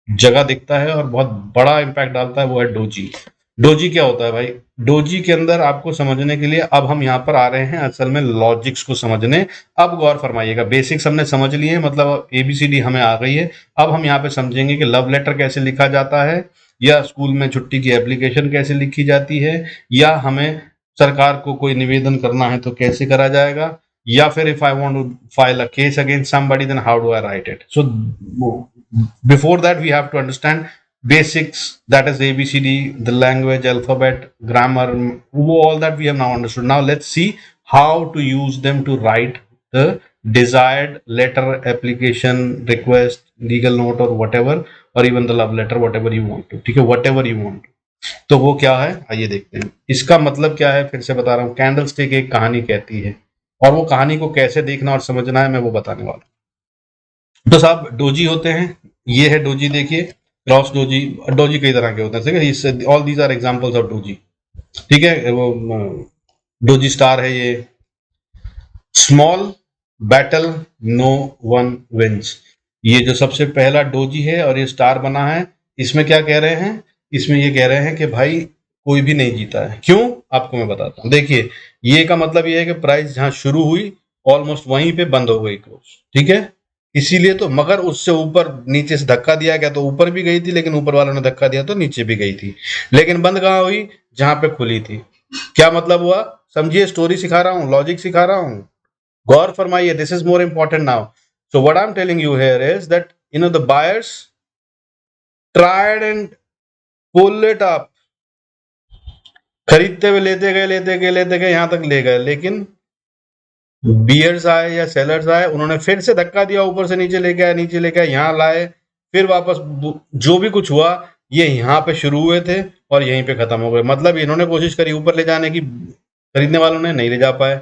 जगह दिखता है और बहुत बड़ा इम्पैक्ट डालता है, वो है डोजी। डोजी क्या होता है भाई? डोजी के अंदर आपको समझने के लिए अब हम यहाँ पर आ रहे हैं असल में लॉजिक्स को समझने। अब गौर फरमाइएगा, बेसिक्स हमने समझ लिए हैं, मतलब एबीसीडी हमें आ गई है। अब हम यहाँ पे समझेंगे कि लव लेटर कैसे लिखा जाता है, या स्कूल में छुट्टी की एप्लीकेशन कैसे लिखी जाती है, या हमें सरकार को कोई निवेदन करना है तो कैसे करा जाएगा, या फिर if I want to file a case against somebody then how do I write it. So before that we have to understand basics, that is ABCD, the language, alphabet, grammar, all that we have now understood. Now let's see how to use them to write the desired letter, application, request, legal note or whatever, or even the love letter, whatever you want to, ठीक है, whatever you want to। तो वो क्या है आइए देखते हैं। इसका मतलब क्या है, फिर से बता रहा हूँ, कैंडल स्टिक एक कहानी कहती है, और वो कहानी को कैसे देखना और समझना है मैं वो बताने वाला हूँ। तो साहब डोजी होते हैं, ये है डोजी, देखिए क्रॉस डोजी। डोजी कई तरह के होते हैं, ठीक है, all these are examples of doji, ठीक है। वो डोजी स्टार है ये। Small battle no one wins, ये जो सबसे पहला डोजी है और ये स्टार बना है, इसमें क्या कह रहे हैं, इसमें ये कह रहे हैं कि भाई कोई भी नहीं जीता है। क्यों, आपको मैं बताता हूँ। देखिए ये का मतलब ये है कि प्राइस जहां शुरू हुई ऑलमोस्ट वहीं पे बंद हो गई क्लोज, ठीक है। इसीलिए तो, मगर उससे ऊपर नीचे से धक्का दिया गया तो ऊपर भी गई थी, लेकिन ऊपर वालों ने धक्का दिया तो नीचे भी गई थी। लेकिन बंद कहाँ हुई, जहां पे खुली थी। क्या मतलब हुआ, समझिए, स्टोरी सिखा रहा हूं, लॉजिक सिखा रहा हूं, गौर फरमाइए, this is more important now. So what I am telling you here is that the buyers tried and pull it up, खरीदते हुए लेते गए यहां तक ले गए, लेकिन बियर्स आए या सेलर्स आए, उन्होंने फिर से धक्का दिया, ऊपर से नीचे लेके आए, नीचे लेके आए, यहाँ लाए, फिर वापस जो भी कुछ हुआ ये यहाँ पे शुरू हुए थे और यहीं पे खत्म हो गए। मतलब इन्होंने कोशिश करी ऊपर ले जाने की, खरीदने वालों ने नहीं ले जा पाए,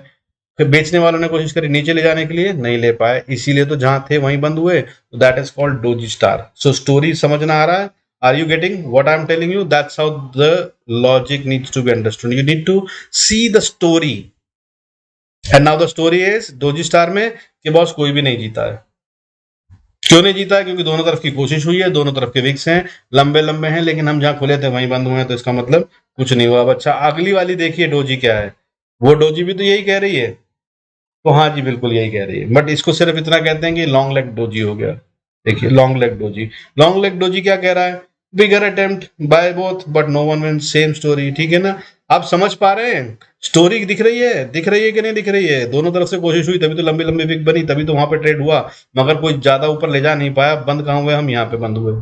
फिर बेचने वालों ने कोशिश करी नीचे ले जाने के लिए, नहीं ले पाए, इसीलिए तो जहां थे वहीं बंद हुए। तो that is called doji star. So story समझना आ रहा है? Are you getting what I am telling you? That's how the logic needs to be understood. You need to see the story. And now the story is doji star में कि बॉस कोई भी नहीं जीता है। क्यों नहीं जीता है? क्योंकि दोनों तरफ की कोशिश हुई है, दोनों तरफ के विक्स हैं, लंबे लंबे हैं, लेकिन हम जहां खुले थे वहीं बंद हुए हैं, तो इसका मतलब कुछ नहीं हुआ। अब अच्छा अगली वाली देखिए डोजी क्या है। वो डोजी भी तो यही कह रही है, तो हाँ जी बिल्कुल यही कह रही है, बट इसको सिर्फ इतना कहते हैं कि लॉन्ग लेग डोजी हो गया। देखिए long leg doji, long leg doji क्या कह रहा है, bigger attempt by both but no one win, same story, ठीक है ना। आप समझ पा रहे हैं? स्टोरी दिख रही है, दिख रही है कि नहीं दिख रही है? दोनों तरफ से कोशिश हुई तभी तो लंबी लंबी विक बनी, तभी तो वहां पे ट्रेड हुआ, मगर कोई ज्यादा ऊपर ले जा नहीं पाया। बंद कहाँ हुए हम? यहाँ पे बंद हुए।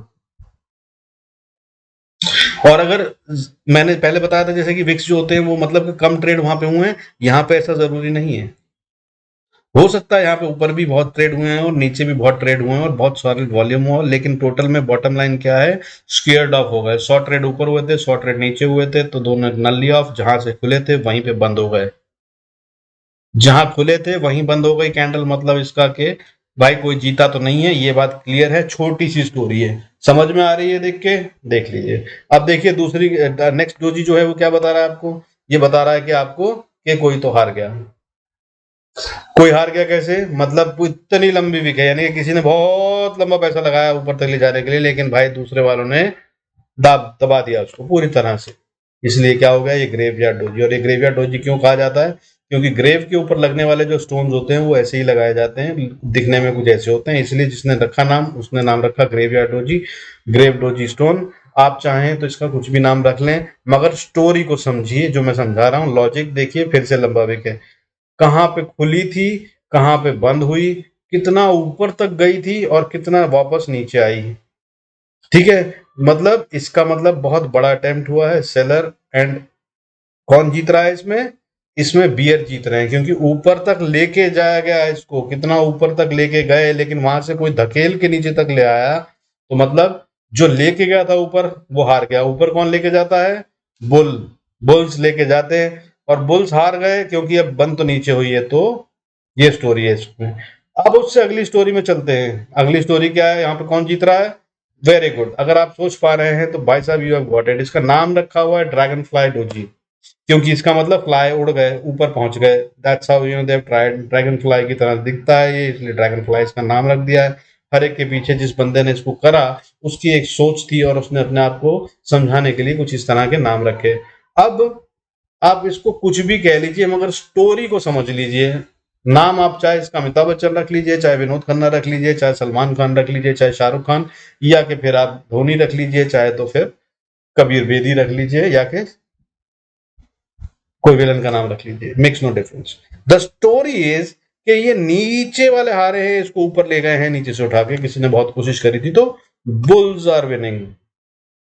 और अगर मैंने पहले बताया था जैसे कि विक्स जो होते हैं वो मतलब कि कम ट्रेड वहां पे हुए हैं, यहाँ पे ऐसा जरूरी नहीं है। हो सकता है यहाँ पे ऊपर भी बहुत ट्रेड हुए हैं और नीचे भी बहुत ट्रेड हुए हैं और बहुत सारे वॉल्यूम हुआ, लेकिन टोटल में बॉटम लाइन क्या है, स्क्वेयर्ड ऑफ हो गए। 100 ट्रेड ऊपर हुए थे, 100 ट्रेड नीचे हुए थे, तो दोनों नल्ली ऑफ, जहां से खुले थे वहीं पे बंद हो गए, जहां खुले थे वहीं बंद हो गई कैंडल। मतलब इसका के भाई कोई जीता तो नहीं है, ये बात क्लियर है। छोटी सी स्टोरी है, समझ में आ रही है? देख के देख लीजिए। अब देखिए दूसरी, नेक्स्ट डोजी जो है वो क्या बता रहा है आपको, ये बता रहा है कि आपको कि कोई तो हार गया। कोई हार गया कैसे, मतलब इतनी लंबी विक है, यानी कि किसी ने बहुत लंबा पैसा लगाया ऊपर तक ले जाने के लिए, लेकिन भाई दूसरे वालों ने दबा दिया उसको पूरी तरह से। इसलिए क्या हो गया, ये ग्रेवयार्ड डोजी। और ये ग्रेवयार्ड डोजी क्यों कहा जाता है? क्योंकि ग्रेव के ऊपर लगने वाले जो स्टोन्स होते हैं वो ऐसे ही लगाए जाते हैं, दिखने में कुछ ऐसे होते हैं, इसलिए जिसने रखा नाम उसने नाम रखा graveyard doji, grave doji stone. आप चाहें तो इसका कुछ भी नाम रख लें, मगर स्टोरी को समझिए जो मैं समझा रहा हूँ। लॉजिक देखिए, फिर से लंबा विक है, कहाँ पे खुली थी, कहाँ पे बंद हुई, कितना ऊपर तक गई थी और कितना वापस नीचे आई, ठीक है। मतलब इसका मतलब बहुत बड़ा अटेम्प्ट हुआ है सेलर एंड, कौन जीत रहा है इसमें? इसमें बियर जीत रहे हैं, क्योंकि ऊपर तक लेके जाया गया इसको, कितना ऊपर तक लेके गए, लेकिन वहां से कोई धकेल के नीचे तक ले आया, तो मतलब जो लेके गया था ऊपर वो हार गया। ऊपर कौन लेके जाता है? बुल बुल्स लेके जाते हैं, और बुल्स हार गए क्योंकि अब बंद तो नीचे हुई है। तो ये स्टोरी है इसमें। अब उससे अगली स्टोरी में चलते हैं। अगली स्टोरी क्या है, यहाँ पे कौन जीत रहा है? वेरी गुड, अगर आप सोच पा रहे हैं तो भाई साहब यू हैव गॉट इट। इसका नाम रखा हुआ है ड्रैगन फ्लाई डोजी, क्योंकि इसका मतलब फ्लाई उड़ गए, ऊपर पहुंच गए। That's how you know they have tried. Dragon fly की तरह दिखता है ये, इसलिए ड्रैगन फ्लाई इसका नाम रख दिया है। हर एक के पीछे जिस बंदे ने इसको करा उसकी एक सोच थी, और उसने अपने आप को समझाने के लिए कुछ इस तरह के नाम रखे। अब आप इसको कुछ भी कह लीजिए, मगर स्टोरी को समझ लीजिए। नाम आप चाहे इसका अमिताभ बच्चन रख लीजिए, चाहे विनोद खन्ना रख लीजिए, चाहे सलमान खान रख लीजिए, चाहे शाहरुख खान, या कि फिर आप धोनी रख लीजिए, चाहे तो फिर कबीर बेदी रख लीजिए, या कि कोई विलन का नाम रख लीजिए, makes no difference. The story is कि ये नीचे वाले हारे हैं, इसको ऊपर ले गए हैं नीचे से उठा के, किसी ने बहुत कोशिश करी थी, तो bulls are winning.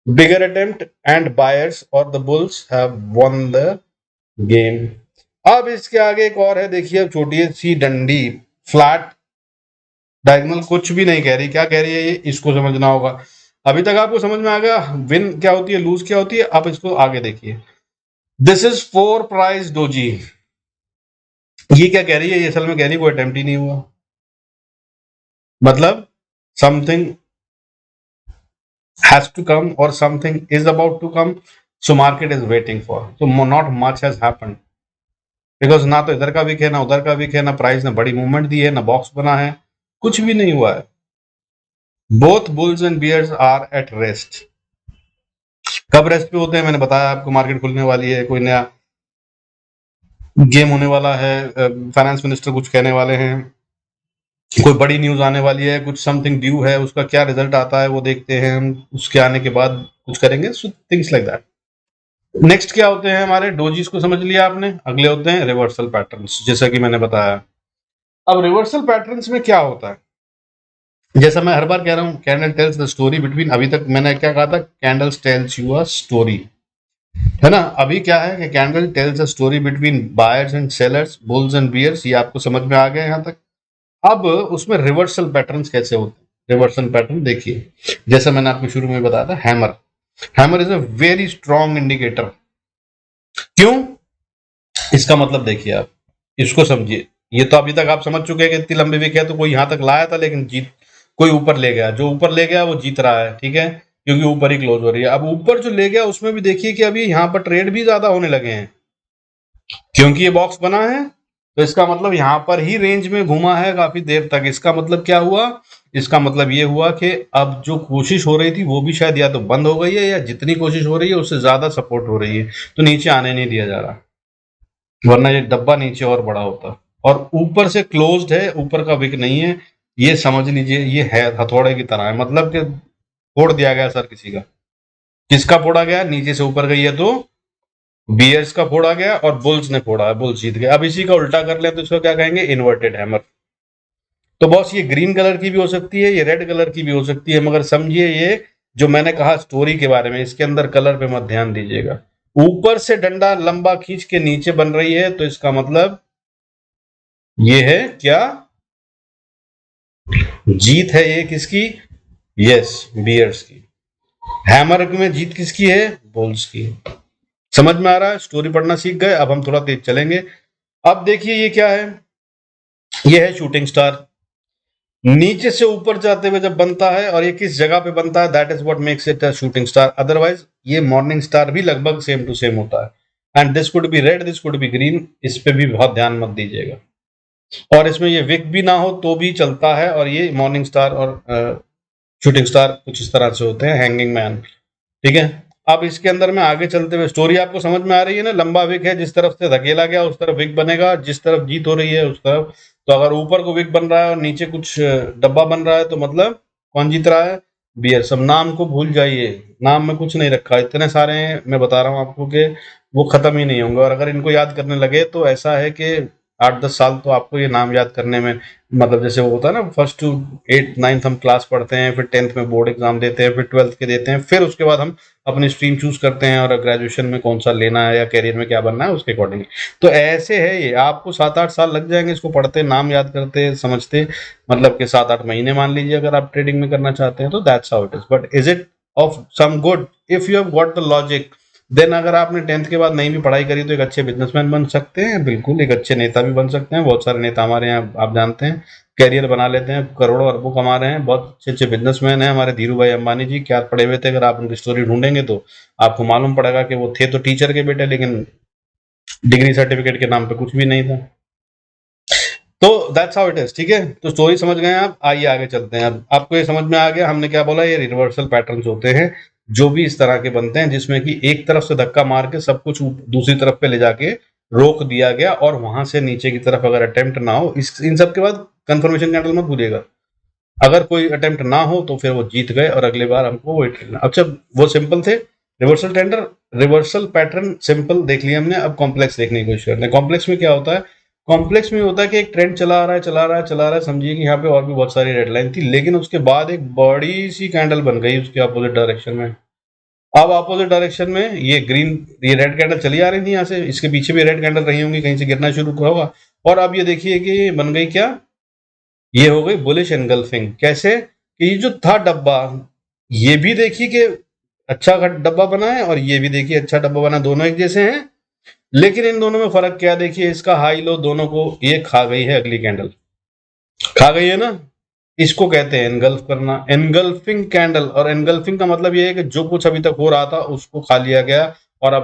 Bigger attempt and buyers और the bulls have won the game. अब इसके आगे एक और है, देखिए, अब छोटी सी डंडी, फ्लैट डायगोनल, कुछ भी नहीं कह रही। क्या कह रही है ये, इसको समझना होगा। अभी तक आपको समझ में आ गया विन क्या होती है, लूज क्या होती है। अब इसको आगे देखिए, दिस इज 4 प्राइज डोजी। ये क्या कह रही है, ये असल में कह रही है कोई अटेम्प्ट ही नहीं हुआ, मतलब समथिंग हैज टू कम और something is about to come, so market is waiting for, so not much has happened, because ना तो इधर का विक है, ना उधर का विक है, ना प्राइस ने बड़ी मूवमेंट दी है, ना बॉक्स बना है, कुछ भी नहीं हुआ है। Both bulls and bears are at rest. कब रेस्ट पे होते हैं? मैंने बताया आपको, मार्केट खुलने वाली है, कोई नया गेम होने वाला है, फाइनेंस मिनिस्टर कुछ कहने वाले हैं, कोई बड़ी न्यूज आने वाली है, कुछ समथिंग ड्यू है, उसका क्या रिजल्ट आता है वो देखते हैं हम, उसके आने के बाद कुछ करेंगे, so things like that. Next क्या होते हैं हमारे डोजीज को समझ लिया आपने। अगले होते हैं रिवर्सल पैटर्न्स, जैसा कि मैंने बताया। अब रिवर्सल पैटर्न्स में क्या होता है, जैसा मैं हर बार कह रहा हूं, candle tells the story between, अभी तक मैंने क्या कहा था, candles tells you a story, है ना। अभी क्या है कि candle tells a story between buyers and sellers, bulls and bears, ये आपको समझ में आ गया यहां तक। अब उसमें रिवर्सल पैटर्न्स कैसे होते हैं, रिवर्सल पैटर्न देखिए, जैसा मैंने आपको शुरू में बताया था, hammer, hammer is a very strong indicator. क्यों? इसका मतलब देखिए, आप इसको समझिए। ये तो अभी तक आप समझ चुके हैं कि इतनी लंबी विक है, तो कोई यहां तक लाया था, लेकिन जीत, कोई ऊपर ले गया, जो ऊपर ले गया वो जीत रहा है, ठीक है, क्योंकि ऊपर ही क्लोज हो रही है। अब ऊपर जो ले गया उसमें भी देखिए कि अभी यहाँ पर ट्रेड भी ज्यादा होने लगे हैं, क्योंकि ये बॉक्स बना है, तो इसका मतलब यहाँ पर ही रेंज में घुमा है काफी देर तक। इसका मतलब क्या हुआ, इसका मतलब ये हुआ कि अब जो कोशिश हो रही थी वो भी शायद या तो बंद हो गई है, या जितनी कोशिश हो रही है उससे ज्यादा सपोर्ट हो रही है, तो नीचे आने नहीं दिया जा रहा, वरना ये डब्बा नीचे और बड़ा होता। और ऊपर से क्लोज्ड है, ऊपर का विक नहीं है, ये समझ लीजिए, ये है हथौड़े की तरह है, मतलब कि फोड़ दिया गया सर किसी का। किसका फोड़ा गया? नीचे से ऊपर गई है तो बियर्स का फोड़ा गया, और बुल्स ने फोड़ा है, बुल्स जीत गए। अब इसी का उल्टा कर ले तो इसको क्या कहेंगे, इन्वर्टेड हैमर। तो बॉस ये ग्रीन कलर की भी हो सकती है, ये रेड कलर की भी हो सकती है, मगर समझिए ये जो मैंने कहा स्टोरी के बारे में, इसके अंदर कलर पे मत ध्यान दीजिएगा। ऊपर से डंडा लंबा खींच के नीचे बन रही है, तो इसका मतलब ये है क्या, जीत है ये किसकी? यस, बियर्स की। हैमर में जीत किसकी है? बुल्स की। समझ में आ रहा है? स्टोरी पढ़ना सीख गए। अब हम थोड़ा तेज चलेंगे। अब देखिए ये क्या है, ये है शूटिंग स्टार। नीचे से ऊपर जाते हुए जब बनता है, और ये किस जगह पे बनता है, that is what makes it a shooting star. Otherwise ये मॉर्निंग स्टार भी लगभग सेम टू सेम होता है। And this could be red, this could be green, इस पे भी बहुत ध्यान मत दीजिएगा। और इसमें ये विक भी ना हो तो भी चलता है, और ये मॉर्निंग स्टार और शूटिंग स्टार कुछ इस तरह से होते हैं, हैंगिंग मैन, ठीक है। अब इसके अंदर में आगे चलते हुए स्टोरी आपको समझ में आ रही है ना। लंबा विक है, जिस तरफ से धकेला गया उस तरफ विक बनेगा, जिस तरफ जीत हो रही है उस तरफ। तो अगर ऊपर को विक बन रहा है और नीचे कुछ डब्बा बन रहा है, तो मतलब कौन जीत रहा है? बियर। सब नाम को भूल जाइए, नाम में कुछ नहीं रखा, इतने सारे हैं मैं बता रहा हूँ आपको कि वो खत्म ही नहीं होंगे। और अगर इनको याद करने लगे तो ऐसा है कि 8-10 साल तो आपको ये नाम याद करने में, मतलब जैसे वो होता है ना, फर्स्ट टू 8 9 हम क्लास पढ़ते हैं, फिर 10th में बोर्ड एग्जाम देते हैं, फिर 12th के देते हैं, फिर उसके बाद हम अपनी स्ट्रीम चूज करते हैं और ग्रेजुएशन में कौन सा लेना है या करियर में क्या बनना है उसके अकॉर्डिंग। तो ऐसे है ये, आपको 7-8 साल लग जाएंगे इसको पढ़ते, नाम याद करते, समझते, मतलब कि 7-8 महीने मान लीजिए अगर आप ट्रेडिंग में करना चाहते हैं तो that's how it is. But is it of some good if you have got the logic? Then अगर आपने 10th के बाद नहीं भी पढ़ाई करी तो एक अच्छे बिजनेसमैन बन सकते हैं, बिल्कुल एक अच्छे नेता भी बन सकते हैं। बहुत सारे नेता हमारे यहाँ आप जानते हैं कैरियर बना लेते हैं, करोड़ों अरबों कमा रहे हैं, बहुत अच्छे अच्छे बिजनेसमैन हैं। हमारे धीरू भाई अंबानी जी क्या पढ़े हुए थे, अगर आप उनकी स्टोरी ढूंढेंगे तो आपको मालूम पड़ेगा कि वो थे तो टीचर के बेटे, लेकिन डिग्री सर्टिफिकेट के नाम पे कुछ भी नहीं था। तो दैट्स हाउ इट इज, ठीक है। तो स्टोरी समझ गए आप, आइए आगे चलते हैं। अब आपको ये समझ में आ गया हमने क्या बोला, ये रिवर्सल पैटर्न्स होते हैं जो भी इस तरह के बनते हैं जिसमें कि एक तरफ से धक्का मार के सब कुछ दूसरी तरफ पे ले जाके रोक दिया गया, और वहां से नीचे की तरफ अगर अटेम्प्ट ना हो, इस इन सब के बाद कंफर्मेशन कैंडल मत भूलिएगा। अगर कोई अटेम्प्ट ना हो तो फिर वो जीत गए और अगली बार हमको वही ट्रेंड। अच्छा, वो सिंपल थे reversal tender, reversal pattern simple देख लिया हमने। अब कॉम्प्लेक्स देखने की कोशिश करते हैं। कॉम्प्लेक्स में क्या होता है? कॉम्प्लेक्स में होता है कि एक ट्रेंड चला आ रहा है, चला आ रहा है, चला आ रहा है, समझिए कि यहाँ पे और भी बहुत सारी रेड लाइन थी, लेकिन उसके बाद एक बड़ी सी कैंडल बन गई उसके अपोजिट डायरेक्शन में। अब अपोजिट डायरेक्शन में ये रेड कैंडल चली आ रही थी यहाँ से, इसके पीछे भी रेड कैंडल रही होंगी, कहीं से गिरना शुरू होगा, और अब ये देखिए कि बन गई क्या, ये हो गई बुलिश एनगल्फिंग। कैसे कि ये जो था डब्बा, ये भी देखिए कि अच्छा डब्बा बना है, और ये भी देखिए अच्छा डब्बा बना, दोनों एक जैसे हैं, लेकिन इन दोनों में फर्क क्या देखिए, इसका हाई लो दोनों को ये खा गई है, अगली कैंडल खा गई है ना। इसको कहते हैं एनगल्फ करना, एनगल्फिंग कैंडल। और एनगल्फिंग का मतलब ये है कि जो कुछ अभी तक हो रहा था उसको खा लिया गया और अब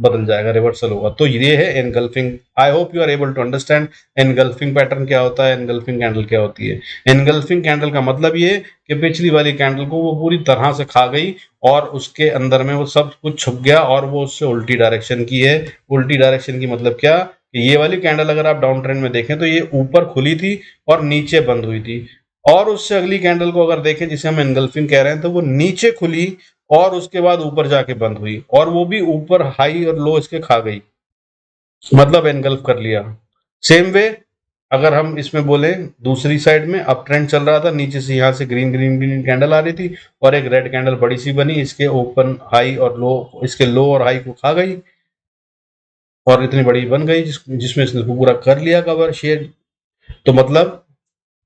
बदल जाएगा, रिवर्सल होगा। तो ये है engulfing. I hope you are able to understand engulfing pattern क्या होता है, एनगल्फिंग कैंडल क्या होती है। एनगल्फिंग कैंडल का मतलब ये कि पिछली वाली कैंडल को वो पूरी तरह से खा गई और उसके अंदर में वो सब कुछ छुप गया, और वो उससे उल्टी डायरेक्शन की है। उल्टी डायरेक्शन की मतलब क्या कि ये वाली कैंडल अगर आप डाउन ट्रेंड में देखें तो ये ऊपर खुली थी और नीचे बंद हुई थी, और उससे अगली कैंडल को अगर देखें जिसे हम एनगल्फिंग कह रहे हैं, तो वो नीचे खुली और उसके बाद ऊपर जाके बंद हुई, और वो भी ऊपर हाई और लो इसके खा गई, मतलब एनगल्फ कर लिया। सेम वे अगर हम इसमें बोले दूसरी साइड में अप ट्रेंड चल रहा था, नीचे से यहाँ से ग्रीन ग्रीन ग्रीन कैंडल आ रही थी और एक रेड कैंडल बड़ी सी बनी, इसके ओपन हाई और लो, इसके लो और हाई को खा गई और इतनी बड़ी बन गई जिसमें इसने पूरा कर लिया कवर शेयर। तो मतलब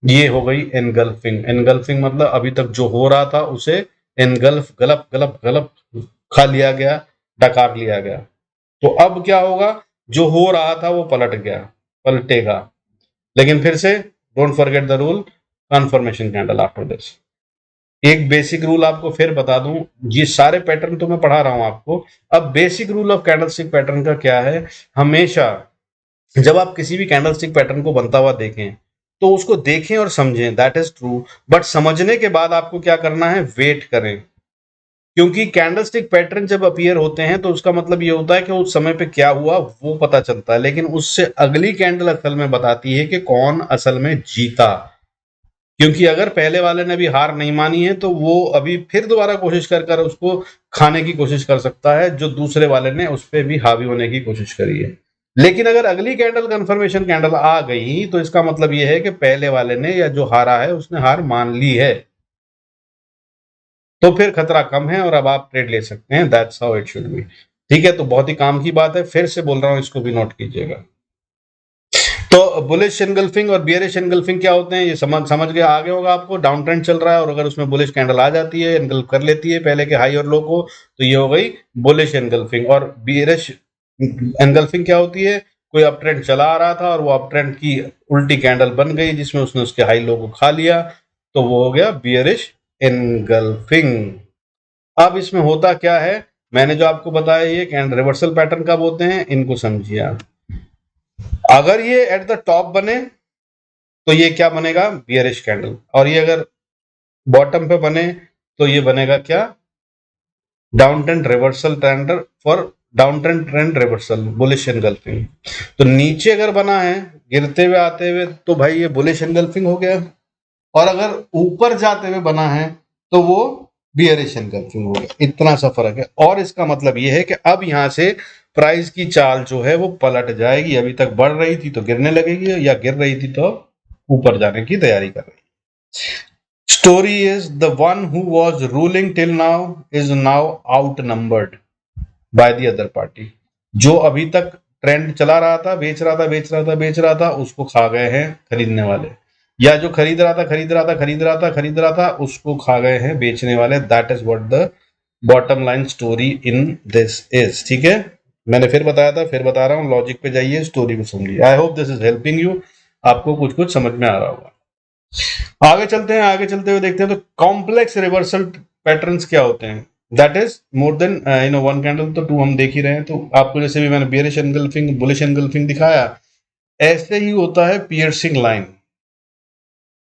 ये हो गई एनगल्फिंग। एनगल्फिंग मतलब अभी तक जो हो रहा था उसे एनगल्फ, गलप गलप गलप खा लिया गया, डकार लिया गया। तो अब क्या होगा, जो हो रहा था वो पलट गया, पलटेगा। लेकिन फिर से don't forget the rule, confirmation candle after this. एक बेसिक रूल आपको फिर बता दूं, ये सारे पैटर्न तो मैं पढ़ा रहा हूं आपको। अब basic rule of candlestick pattern का क्या है, हमेशा जब आप किसी भी कैंडलस्टिक पैटर्न को बनता हुआ देखें तो उसको देखें और समझें, दैट इज ट्रू। बट समझने के बाद आपको क्या करना है, वेट करें। क्योंकि कैंडलस्टिक पैटर्न जब अपीयर होते हैं तो उसका मतलब ये होता है कि उस समय पे क्या हुआ वो पता चलता है, लेकिन उससे अगली कैंडल असल में बताती है कि कौन असल में जीता। क्योंकि अगर पहले वाले ने भी हार नहीं मानी है तो वो अभी फिर दोबारा कोशिश कर कर उसको खाने की कोशिश कर सकता है, जो दूसरे वाले ने उस पर भी हावी होने की कोशिश करी है। लेकिन अगर अगली कैंडल कंफर्मेशन कैंडल आ गई तो इसका मतलब यह है कि पहले वाले ने या जो हारा है उसने हार मान ली है, तो फिर खतरा कम है और अब आप ट्रेड ले सकते हैं। That's how it should be. ठीक है, तो बहुत ही काम की बात है, फिर से बोल रहा हूं, इसको भी नोट कीजिएगा। तो बुलिश एनगल्फिंग और बियरिश एनगल्फिंग क्या होते हैं ये समझ के आगे होगा आपको। डाउन ट्रेंड चल रहा है और अगर उसमें बुलिश कैंडल आ जाती है, एनगल्फ कर लेती है पहले के हाई और लो को, तो ये हो गई बुलिश एनगल्फिंग। और बियरिश एनगल्फिंग क्या होती है, कोई अप ट्रेंड चला आ रहा था और वो अप ट्रेंड की उल्टी कैंडल बन गई जिसमें उसने उसके हाई लो को खा लिया, तो वो हो गया बियरिश एनगल्फिंग। अब इसमें होता क्या है, मैंने जो आपको बताया ये रिवर्सल पैटर्न कब होते हैं इनको समझिए आप। अगर ये एट द टॉप बने तो ये क्या बनेगा, बियरिश कैंडल, और ये अगर बॉटम पे बने तो ये बनेगा क्या, down trend reversal trender for down trend trend reversal, bullish engulfing. तो नीचे अगर बना है गिरते हुए आते हुए तो भाई ये बुलिश एनगल्फिंग हो गया, और अगर ऊपर जाते हुए बना है तो वो बियरिश एनगल्फिंग हो गया, इतना सा फर्क है। और इसका मतलब ये है कि अब यहां से प्राइस की चाल जो है वो पलट जाएगी, अभी तक बढ़ रही थी तो गिरने लगेगी, या गिर रही थी तो ऊपर जाने की तैयारी कर रही है। Story is the one who was ruling till now is now outnumbered bye the other party. जो अभी तक ट्रेंड चला रहा था, बेच रहा था, बेच रहा था, बेच रहा था, उसको खा गए हैं खरीदने वाले, या जो खरीद रहा था, खरीद रहा था, खरीद रहा था, खरीद रहा था, उसको खा गए हैं बेचने वाले। That is what the bottom line story in this is. ठीक है, मैंने फिर बताया था, फिर बता रहा हूँ, लॉजिक पे जाइए, स्टोरी को समझिए। आई hope this is helping you, आपको कुछ कुछ समझ में आ रहा होगा। आगे चलते हैं, आगे चलते हुए देखते हैं तो कॉम्प्लेक्स रिवर्सल पैटर्न्स क्या होते हैं। That is more than one candle, तो टू हम देख ही रहे हैं। तो आपको जैसे भी मैंने बियरिश एनगल्फिंग, बुलिश एनगल्फिंग दिखाया, ऐसे ही होता है पियर्सिंग लाइन।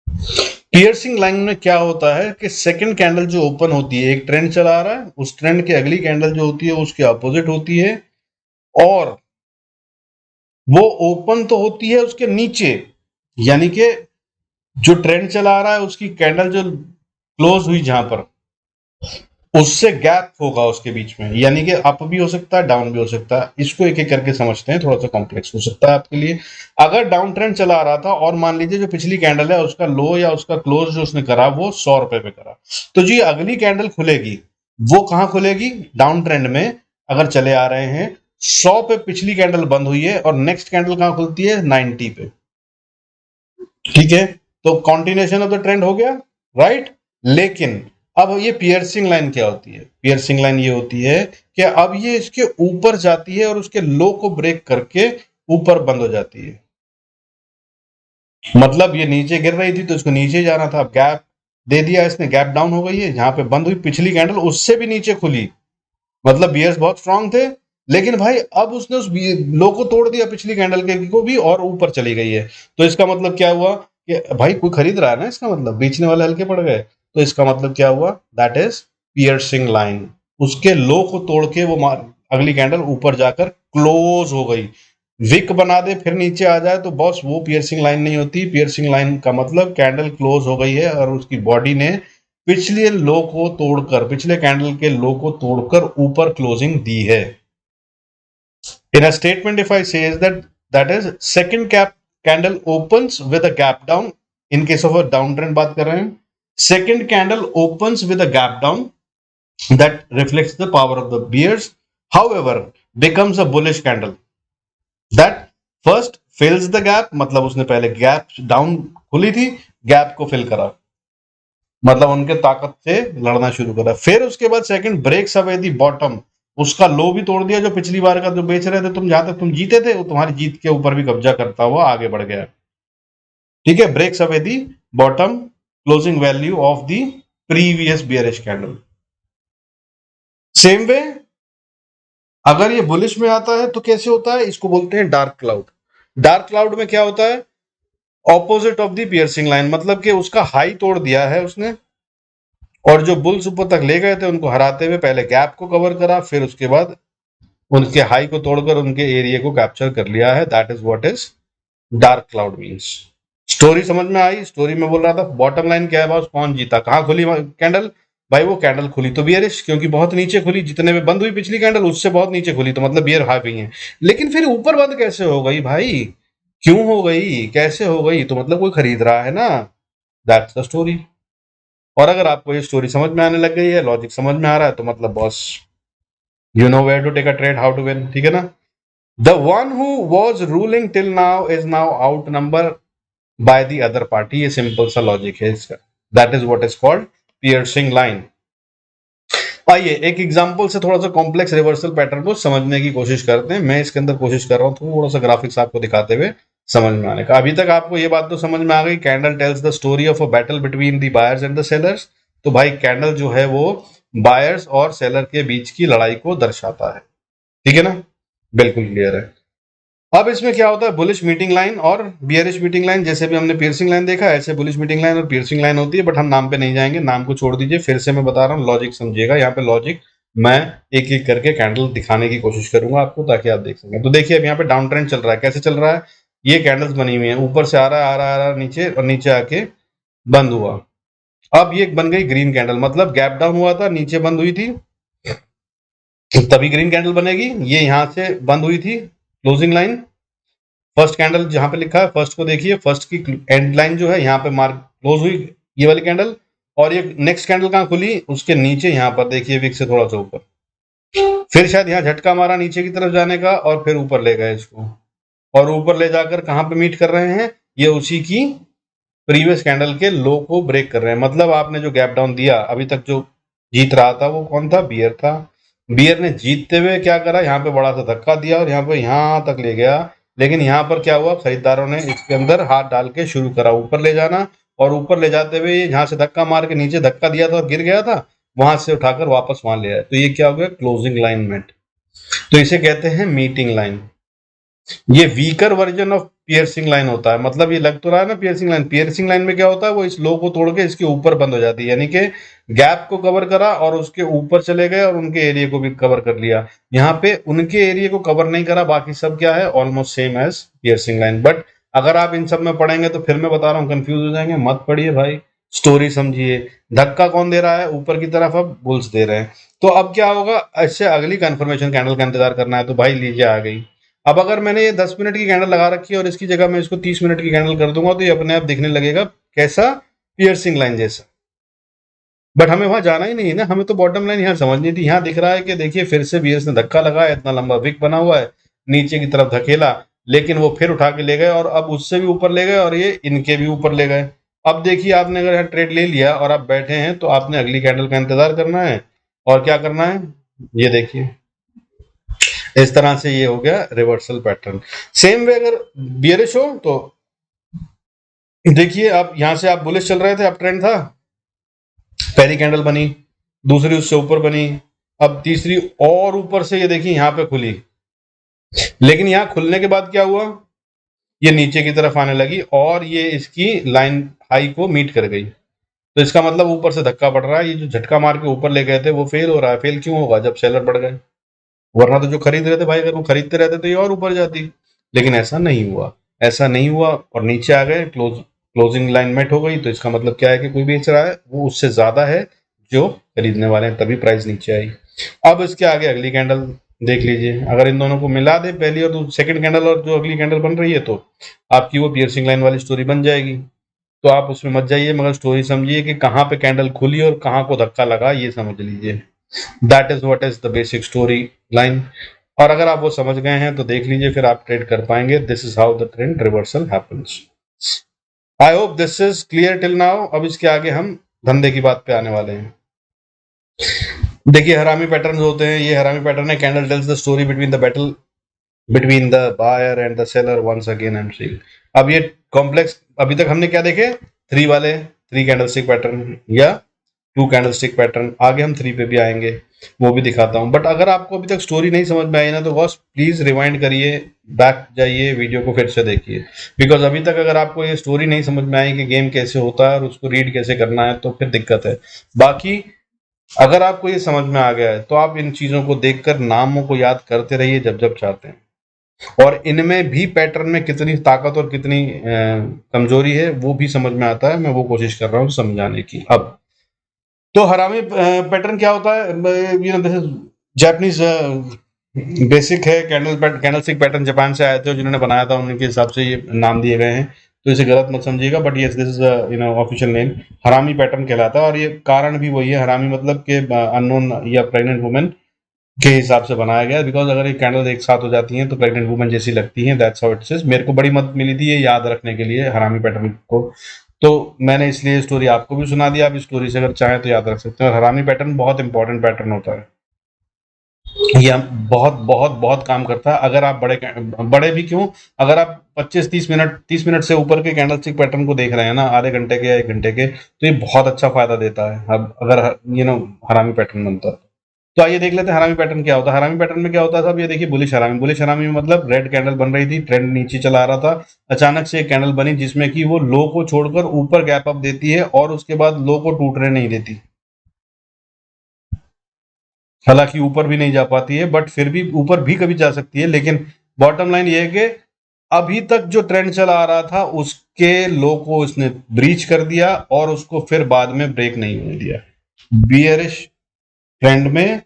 पियर्सिंग लाइन में क्या होता है कि सेकंड कैंडल जो ओपन होती है, एक ट्रेंड चला रहा है, उस ट्रेंड की अगली कैंडल जो होती है उसके अपोजिट होती है, और वो ओपन तो होती है उसके नीचे, यानी कि जो ट्रेंड चला रहा है उसकी कैंडल जो क्लोज हुई जहां पर, उससे गैप होगा उसके बीच में, यानी कि अप भी हो सकता है, डाउन भी हो सकता है। इसको एक एक करके समझते हैं, थोड़ा सा कॉम्प्लेक्स हो सकता है आपके लिए। अगर डाउन ट्रेंड चला रहा था और मान लीजिए जो पिछली कैंडल है उसका लो या उसका क्लोज जो उसने करा वो 100 रुपए पे करा, तो जी अगली कैंडल खुलेगी वो कहां खुलेगी, डाउन ट्रेंड में अगर चले आ रहे हैं 100 पे पिछली कैंडल बंद हुई है, और नेक्स्ट कैंडल कहां खुलती है, 90 पे। ठीक है, तो कॉन्टिन्यूशन ऑफ द ट्रेंड हो गया, राइट। लेकिन अब ये पियर्सिंग लाइन क्या होती है, पियर्सिंग लाइन ये होती है कि अब ये इसके ऊपर जाती है और उसके लो को ब्रेक करके ऊपर बंद हो जाती है। मतलब ये नीचे गिर रही थी तो इसको नीचे जाना था, अब गैप दे दिया इसने, गैप डाउन हो गई है, जहां पे बंद हुई पिछली कैंडल उससे भी नीचे खुली, मतलब बियर्स बहुत स्ट्रांग थे, लेकिन भाई अब उसने उस लो को तोड़ दिया पिछली कैंडल के को भी, और ऊपर चली गई है। तो इसका मतलब क्या हुआ कि भाई कोई खरीद रहा है ना, इसका मतलब बेचने वाले हल्के पड़ गए। तो इसका मतलब क्या हुआ, दैट इज पियर्सिंग लाइन। उसके लो को तोड़ के वो अगली कैंडल ऊपर जाकर क्लोज हो गई, विक बना दे फिर नीचे आ जाए तो बॉस वो पियर्सिंग लाइन नहीं होती। पियर्सिंग लाइन का मतलब कैंडल क्लोज हो गई है और उसकी बॉडी ने पिछले लो को तोड़कर, पिछले कैंडल के लो को तोड़कर ऊपर क्लोजिंग दी है। In a statement, if I say is that is second cap candle opens with a gap down. In case of a downtrend बात कर रहे हैं, second candle opens with a gap down that reflects the power of the bears. However, becomes a bullish candle that first fills the gap, मतलब उसने पहले गैप डाउन खुली थी, गैप को फिल करा, मतलब उनके ताकत से लड़ना शुरू करा। फिर उसके बाद second breaks away the bottom, उसका लो भी तोड़ दिया, जो पिछली बार का जो बेच रहे थे तुम, जहां तक तुम जीते थे वो तुम्हारी जीत के ऊपर भी कब्जा करता हुआ आगे बढ़ गया। ठीक है, breaks away the bottom closing value of the previous bearish candle. Same way अगर ये बुलिश में आता है तो कैसे होता है, इसको बोलते हैं डार्क क्लाउड। डार्क क्लाउड में क्या होता है, opposite of the piercing line, मतलब कि उसका हाई तोड़ दिया है उसने, और जो बुल्स ऊपर तक ले गए थे उनको हराते हुए पहले गैप को कवर करा, फिर उसके बाद उनके हाई को तोड़कर उनके एरिया को कैप्चर कर लिया है। That is what is dark cloud means. Story समझ में आई। स्टोरी में बोल रहा था बॉटम लाइन क्या है, बॉस कौन जीता, कहां खुली कैंडल, भाई वो कैंडल खुली तो बियरिश, क्योंकि बहुत नीचे खुली, जितने में बंद हुई पिछली कैंडल उससे बहुत नीचे खुली, तो मतलब बियर हाई गई है। लेकिन फिर ऊपर बंद कैसे हो गई भाई, क्यों हो गई, कैसे हो गई, तो मतलब कोई खरीद रहा है ना। That's the story. और अगर आपको ये स्टोरी समझ में आने लग गई है, लॉजिक समझ में आ रहा है, तो मतलब boss you know where to take a trade, how to win. ठीक है ना। The one who was ruling till now is now out number by the other party. ये सिंपल सा लॉजिक है इसका। That is what is called piercing line. आइए एक एग्जांपल से थोड़ा सा कॉम्प्लेक्स रिवर्सल पैटर्न को समझने की कोशिश करते हैं। मैं इसके अंदर कोशिश कर रहा हूँ थोड़ा सा ग्राफिक्स आपको दिखाते हुए समझ में आने का। अभी तक आपको ये बात तो समझ में आ गई, candle tells the story of a battle between the buyers and the sellers. तो भाई कैंडल जो है वो बायर्स और सेलर के बीच की लड़ाई को दर्शाता है। ठीक है ना, बिल्कुल क्लियर है। अब इसमें क्या होता है, बुलिश मीटिंग लाइन और बियरिश मीटिंग लाइन, जैसे भी हमने पियर्सिंग लाइन देखा ऐसे बुलिश मीटिंग लाइन और पियर्सिंग लाइन होती है, बट हम नाम पे नहीं जाएंगे, नाम को छोड़ दीजिए। फिर से मैं बता रहा हूँ, लॉजिक समझिएगा। यहाँ पे लॉजिक मैं एक एक करके कैंडल दिखाने की कोशिश करूंगा आपको, ताकि आप देख सकें। तो देखिए अब यहाँ पे डाउन ट्रेंड चल रहा है, कैसे चल रहा है, ये कैंडल्स बनी हुई है, ऊपर से आ रहा है, आ रहा है, आ रहा है नीचे, और नीचे आके बंद हुआ। अब ये बन गई ग्रीन कैंडल, मतलब गैप डाउन हुआ था, नीचे बंद हुई थी, तभी ग्रीन कैंडल बनेगी। ये यहां से बंद हुई थी क्लोजिंग लाइन, फर्स्ट कैंडल जहां पे लिखा है फर्स्ट को देखिए, फर्स्ट की एंड लाइन जो है यहाँ पे मार्क क्लोज हुई ये वाली कैंडल, और ये नेक्स्ट कैंडल कहाँ खुली, उसके नीचे यहाँ पर देखिए विक से थोड़ा सा ऊपर, फिर शायद यहाँ झटका मारा नीचे की तरफ जाने का और फिर ऊपर ले गए इसको, और ऊपर ले जाकर कहाँ पे मीट कर रहे हैं, ये उसी की प्रीवियस कैंडल के लो को ब्रेक कर रहे हैं। मतलब आपने जो गैप डाउन दिया अभी तक, जो जीत रहा था वो कौन था, बियर था। बियर ने जीतते हुए क्या करा, यहाँ पे बड़ा सा धक्का दिया और यहाँ पे यहाँ तक ले गया, लेकिन यहाँ पर क्या हुआ, खरीदारों ने इसके अंदर हाथ डाल के शुरू करा ऊपर ले जाना, और ऊपर ले जाते हुए ये जहाँ से धक्का मार के नीचे धक्का दिया था और गिर गया था, वहां से उठाकर वापस वहां ले आए, तो ये क्या हो गया, क्लोजिंग लाइन मेट। तो इसे कहते हैं मीटिंग लाइन। ये weaker version of piercing line होता है। मतलब ये लग तो रहा है ना पियर्सिंग लाइन, पियर्सिंग लाइन में क्या होता है, वो इस लो को तोड़ के इसके ऊपर बंद हो जाती है, यानी कि गैप को कवर करा और उसके ऊपर चले गए और उनके एरिया को भी कवर कर लिया। यहाँ पे उनके एरिया को कवर नहीं करा, बाकी सब क्या है, almost same as piercing line. But अगर आप इन सब में पढ़ेंगे तो फिर मैं बता रहा हूँ कंफ्यूज हो जाएंगे, मत पढ़िए भाई, स्टोरी समझिए। धक्का कौन दे रहा है, ऊपर की तरफ अब बुल्स दे रहे हैं। तो अब क्या होगा, इससे अगली कंफर्मेशन कैंडल का इंतजार करना है, तो भाई लीजिए आ गई। अब अगर मैंने ये 10 मिनट की कैंडल लगा रखी है और इसकी जगह मैं इसको 30 मिनट की कैंडल कर दूंगा, तो ये अपने आप दिखने लगेगा कैसा, पियर्सिंग लाइन जैसा। बट हमें वहां जाना ही नहीं है ना, हमें तो बॉटम लाइन यहाँ समझनी थी। यहाँ दिख रहा है कि देखिए फिर से बियर्स ने धक्का लगाया, इतना लंबा विक बना हुआ है, नीचे की तरफ धकेला, लेकिन वो फिर उठा के ले गए और अब उससे भी ऊपर ले गए और ये इनके भी ऊपर ले गए। अब देखिए आपने अगर यहाँ ट्रेड ले लिया और आप बैठे हैं तो आपने अगली कैंडल का इंतजार करना है, और क्या करना है, ये देखिए इस तरह से ये हो गया रिवर्सल पैटर्न। सेम वे अगर बियरिश हो तो देखिए, आप यहां से आप बुलिश चल रहे थे, अप ट्रेंड था, पहली कैंडल बनी, दूसरी उससे ऊपर बनी, अब तीसरी और ऊपर से ये देखिए यहां पे खुली, लेकिन यहां खुलने के बाद क्या हुआ, ये नीचे की तरफ आने लगी और ये इसकी लाइन हाई को मीट कर गई। तो इसका मतलब ऊपर से धक्का पड़ रहा है, ये जो झटका मार के ऊपर ले गए थे वो फेल हो रहा है। फेल क्यों होगा, जब सेलर बढ़ गए, वरना तो जो खरीद रहे थे भाई, अगर वो खरीदते रहते तो ये और ऊपर जाती, लेकिन ऐसा नहीं हुआ। ऐसा नहीं हुआ और नीचे आ गए, क्लोजिंग लाइन मेट हो गई। तो इसका मतलब क्या है कि कोई बेच रहा है वो उससे ज्यादा है जो खरीदने वाले हैं, तभी प्राइस नीचे आई। अब इसके आगे अगली कैंडल देख लीजिए, अगर इन दोनों को मिला दे, पहली और सेकंड कैंडल और जो अगली कैंडल बन रही है, तो आपकी वो पियर्सिंग लाइन वाली स्टोरी बन जाएगी। तो आप उसमें मत जाइए, मगर स्टोरी समझिए कि कहाँ पे कैंडल खुली और कहाँ को धक्का लगा, ये समझ लीजिए। That is what is the basic story line. और अगर आप वो समझ गए हैं तो देख लीजिए, फिर आप ट्रेड कर पाएंगे। This is how the trend reversal happens. I hope this is clear till now. अब इसके आगे हम धंधे की बात पे आने वाले हैं। देखिए हरामी पैटर्न होते हैं, ये हरामी पैटर्न है, candle tells the story between the battle between the buyer and the seller once again I am seeing. अब ये कॉम्प्लेक्स, अभी तक हमने क्या देखे, थ्री वाले, थ्री कैंडलस्टिक पैटर्न या टू कैंडलस्टिक पैटर्न, आगे हम थ्री पे भी आएंगे, वो भी दिखाता हूं। बट अगर आपको अभी तक स्टोरी नहीं समझ में आई ना, तो बस प्लीज रिवाइंड करिए, बैक जाइए, वीडियो को फिर से देखिए। बिकॉज अभी तक अगर आपको ये स्टोरी नहीं समझ में आई कि गेम कैसे होता है और उसको रीड कैसे करना है, तो फिर दिक्कत है। बाकी अगर आपको ये समझ में आ गया है तो आप इन चीजों को देखकर नामों को याद करते रहिए जब जब चाहते हैं, और इनमें भी पैटर्न में कितनी ताकत और कितनी कमजोरी है वो भी समझ में आता है। मैं वो कोशिश कर रहा हूँ समझाने की। अब तो हरामी पैटर्न क्या होता है, you know this is Japanese basic है। कैंडलस्टिक पैटर्न जापान से आए थे, जिन्होंने बनाया था उनके हिसाब से ये नाम दिए गए हैं, तो इसे गलत मत समझिएगा। But yes this is you know official name, हरामी पैटर्न कहलाता है। और ये कारण भी वही है, हरामी मतलब कि अननोन या प्रेग्नेंट वुमेन के हिसाब से बनाया गया, बिकॉज अगर ये कैंडल एक साथ हो जाती हैं तो प्रेग्नेंट वुमन जैसी लगती हैं। That's how it is. मेरे को बड़ी मदद मिली थी ये याद रखने के लिए हरामी पैटर्न को, तो मैंने इसलिए स्टोरी आपको भी सुना दिया। आप इस स्टोरी से अगर चाहें तो याद रख सकते हैं। और हरामी पैटर्न बहुत इंपॉर्टेंट पैटर्न होता है, ये बहुत बहुत बहुत काम करता है। अगर आप बड़े भी क्यों, अगर आप 25-30 मिनट 30 मिनट से ऊपर के कैंडलस्टिक पैटर्न को देख रहे हैं ना, आधे घंटे के या 1 घंटे के, तो ये बहुत अच्छा फायदा देता है। अब अगर यू नो हरामी पैटर्न बनता है, तो आइए देख लेते हैं हरामी पैटर्न क्या होता है। हरामी पैटर्न में क्या होता है साहब, ये देखिए बुलिश हरामी। बुलिश हरामी में मतलब रेड कैंडल बन रही थी, ट्रेंड नीचे चला रहा था, अचानक से एक कैंडल बनी जिसमें कि वो लो को छोड़कर ऊपर गैप अप देती है और उसके बाद लो को टूटने नहीं देती। हालांकि ऊपर भी नहीं जा पाती है, बट फिर भी ऊपर भी कभी जा सकती है, लेकिन बॉटम लाइन ये है कि अभी तक जो ट्रेंड चला आ रहा था उसके लो को इसने ब्रीच कर दिया और उसको फिर बाद में ब्रेक नहीं होने दिया। बियरिश ट्रेंड में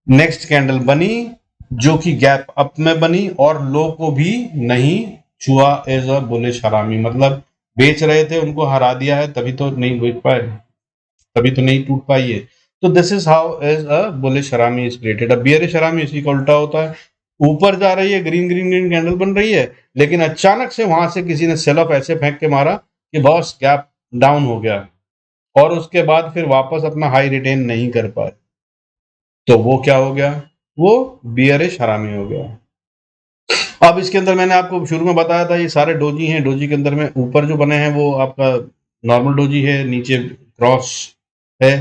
नेक्स्ट कैंडल बनी जो कि गैप अप में बनी और लो को भी नहीं छुआ एज अ बुलिश हरामी, मतलब बेच रहे थे उनको हरा दिया है, तभी तो नहीं बेच पाए, तभी तो नहीं टूट पाई है। तो this is how is a bullish हरामी इज क्रिएटेड। अब बियरिश हरामी इसी का उल्टा होता है, ऊपर जा रही है, ग्रीन ग्रीन ग्रीन कैंडल बन रही है, लेकिन अचानक से वहां से किसी ने सेल ऑफ ऐसे फेंक के मारा कि बॉस गैप डाउन हो गया और उसके बाद फिर वापस अपना हाई रिटेन नहीं कर पाए। तो वो क्या हो गया, वो बियरिश हरामी हो गया। अब इसके अंदर मैंने आपको शुरू में बताया था ये सारे डोजी हैं, डोजी के अंदर में ऊपर जो बने हैं वो आपका नॉर्मल डोजी है, नीचे क्रॉस है।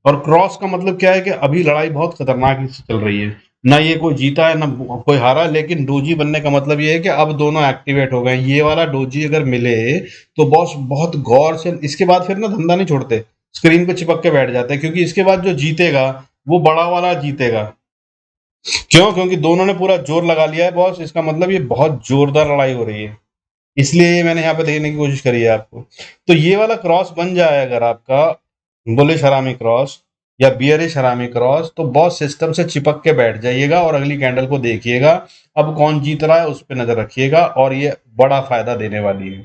और क्रॉस का मतलब क्या है कि अभी लड़ाई बहुत खतरनाक से चल रही है, ना ये कोई जीता है ना कोई हारा, लेकिन डोजी बनने का मतलब ये है कि अब दोनों एक्टिवेट हो गए। ये वाला डोजी अगर मिले तो बॉस बहुत गौर से इसके बाद फिर ना धंधा नहीं छोड़ते, स्क्रीन पे चिपक के बैठ जाते हैं, क्योंकि इसके बाद जो जीतेगा वो बड़ा वाला जीतेगा। क्यों? क्योंकि दोनों ने पूरा जोर लगा लिया है बॉस, इसका मतलब ये बहुत जोरदार लड़ाई हो रही है, इसलिए ये मैंने यहाँ पे देखने की कोशिश करी है आपको। तो ये वाला क्रॉस बन जाए अगर आपका बुलिश हरामी क्रॉस या बियरिश हरामी क्रॉस, तो बॉस सिस्टम से चिपक के बैठ जाइएगा और अगली कैंडल को देखिएगा, अब कौन जीत रहा है उस पर नजर रखिएगा और ये बड़ा फायदा देने वाली है।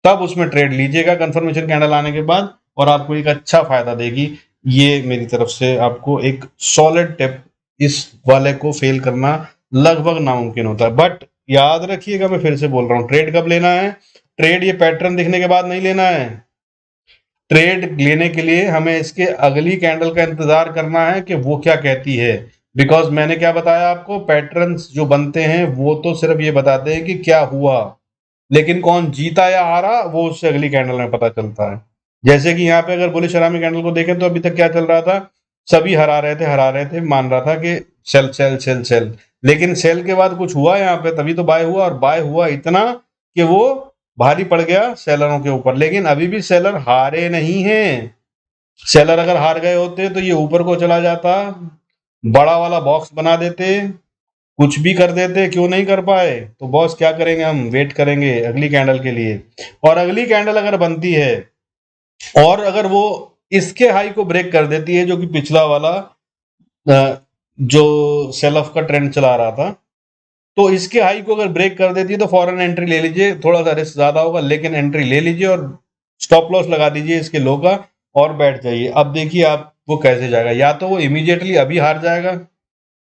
तब उसमें ट्रेड लीजिएगा कंफर्मेशन कैंडल आने के बाद और आपको एक अच्छा फायदा देगी। ये मेरी तरफ से आपको एक सॉलिड टिप, इस वाले को फेल करना लगभग नामुमकिन होता है। बट याद रखिएगा, मैं फिर से बोल रहा हूँ, ट्रेड कब लेना है? ट्रेड ये पैटर्न दिखने के बाद नहीं लेना है। ट्रेड लेने के लिए हमें इसके अगली कैंडल का इंतजार करना है कि वो क्या कहती है। बिकॉज मैंने क्या बताया आपको, पैटर्न्स जो बनते हैं वो तो सिर्फ ये बताते हैं कि क्या हुआ, लेकिन कौन जीता या हारा वो उससे अगली कैंडल में पता चलता है। जैसे कि यहाँ पे अगर बुलिश हरामी कैंडल को देखें तो अभी तक क्या चल रहा था, सभी हरा रहे थे, मान रहा था कि सेल सेल सेल सेल, लेकिन सेल के बाद कुछ हुआ यहाँ पे, तभी तो बाय हुआ, और बाय हुआ इतना कि वो भारी पड़ गया सेलरों के ऊपर। लेकिन अभी भी सेलर हारे नहीं हैं, सेलर अगर हार गए होते तो ये ऊपर को चला जाता, बड़ा वाला बॉक्स बना देते, कुछ भी कर देते, क्यों नहीं कर पाए? तो बॉस क्या करेंगे, हम वेट करेंगे अगली कैंडल के लिए। और अगली कैंडल अगर बनती है और अगर वो इसके हाई को ब्रेक कर देती है, जो कि पिछला वाला जो सेल ऑफ का ट्रेंड चला रहा था, तो इसके हाई को अगर ब्रेक कर देती है तो फॉरेन एंट्री ले लीजिए, थोड़ा सा रिस्क ज्यादा होगा लेकिन एंट्री ले लीजिए और स्टॉप लॉस लगा दीजिए इसके लो का और बैठ जाइए। अब देखिए आप वो कैसे जाएगा, या तो वो इमीडिएटली अभी हार जाएगा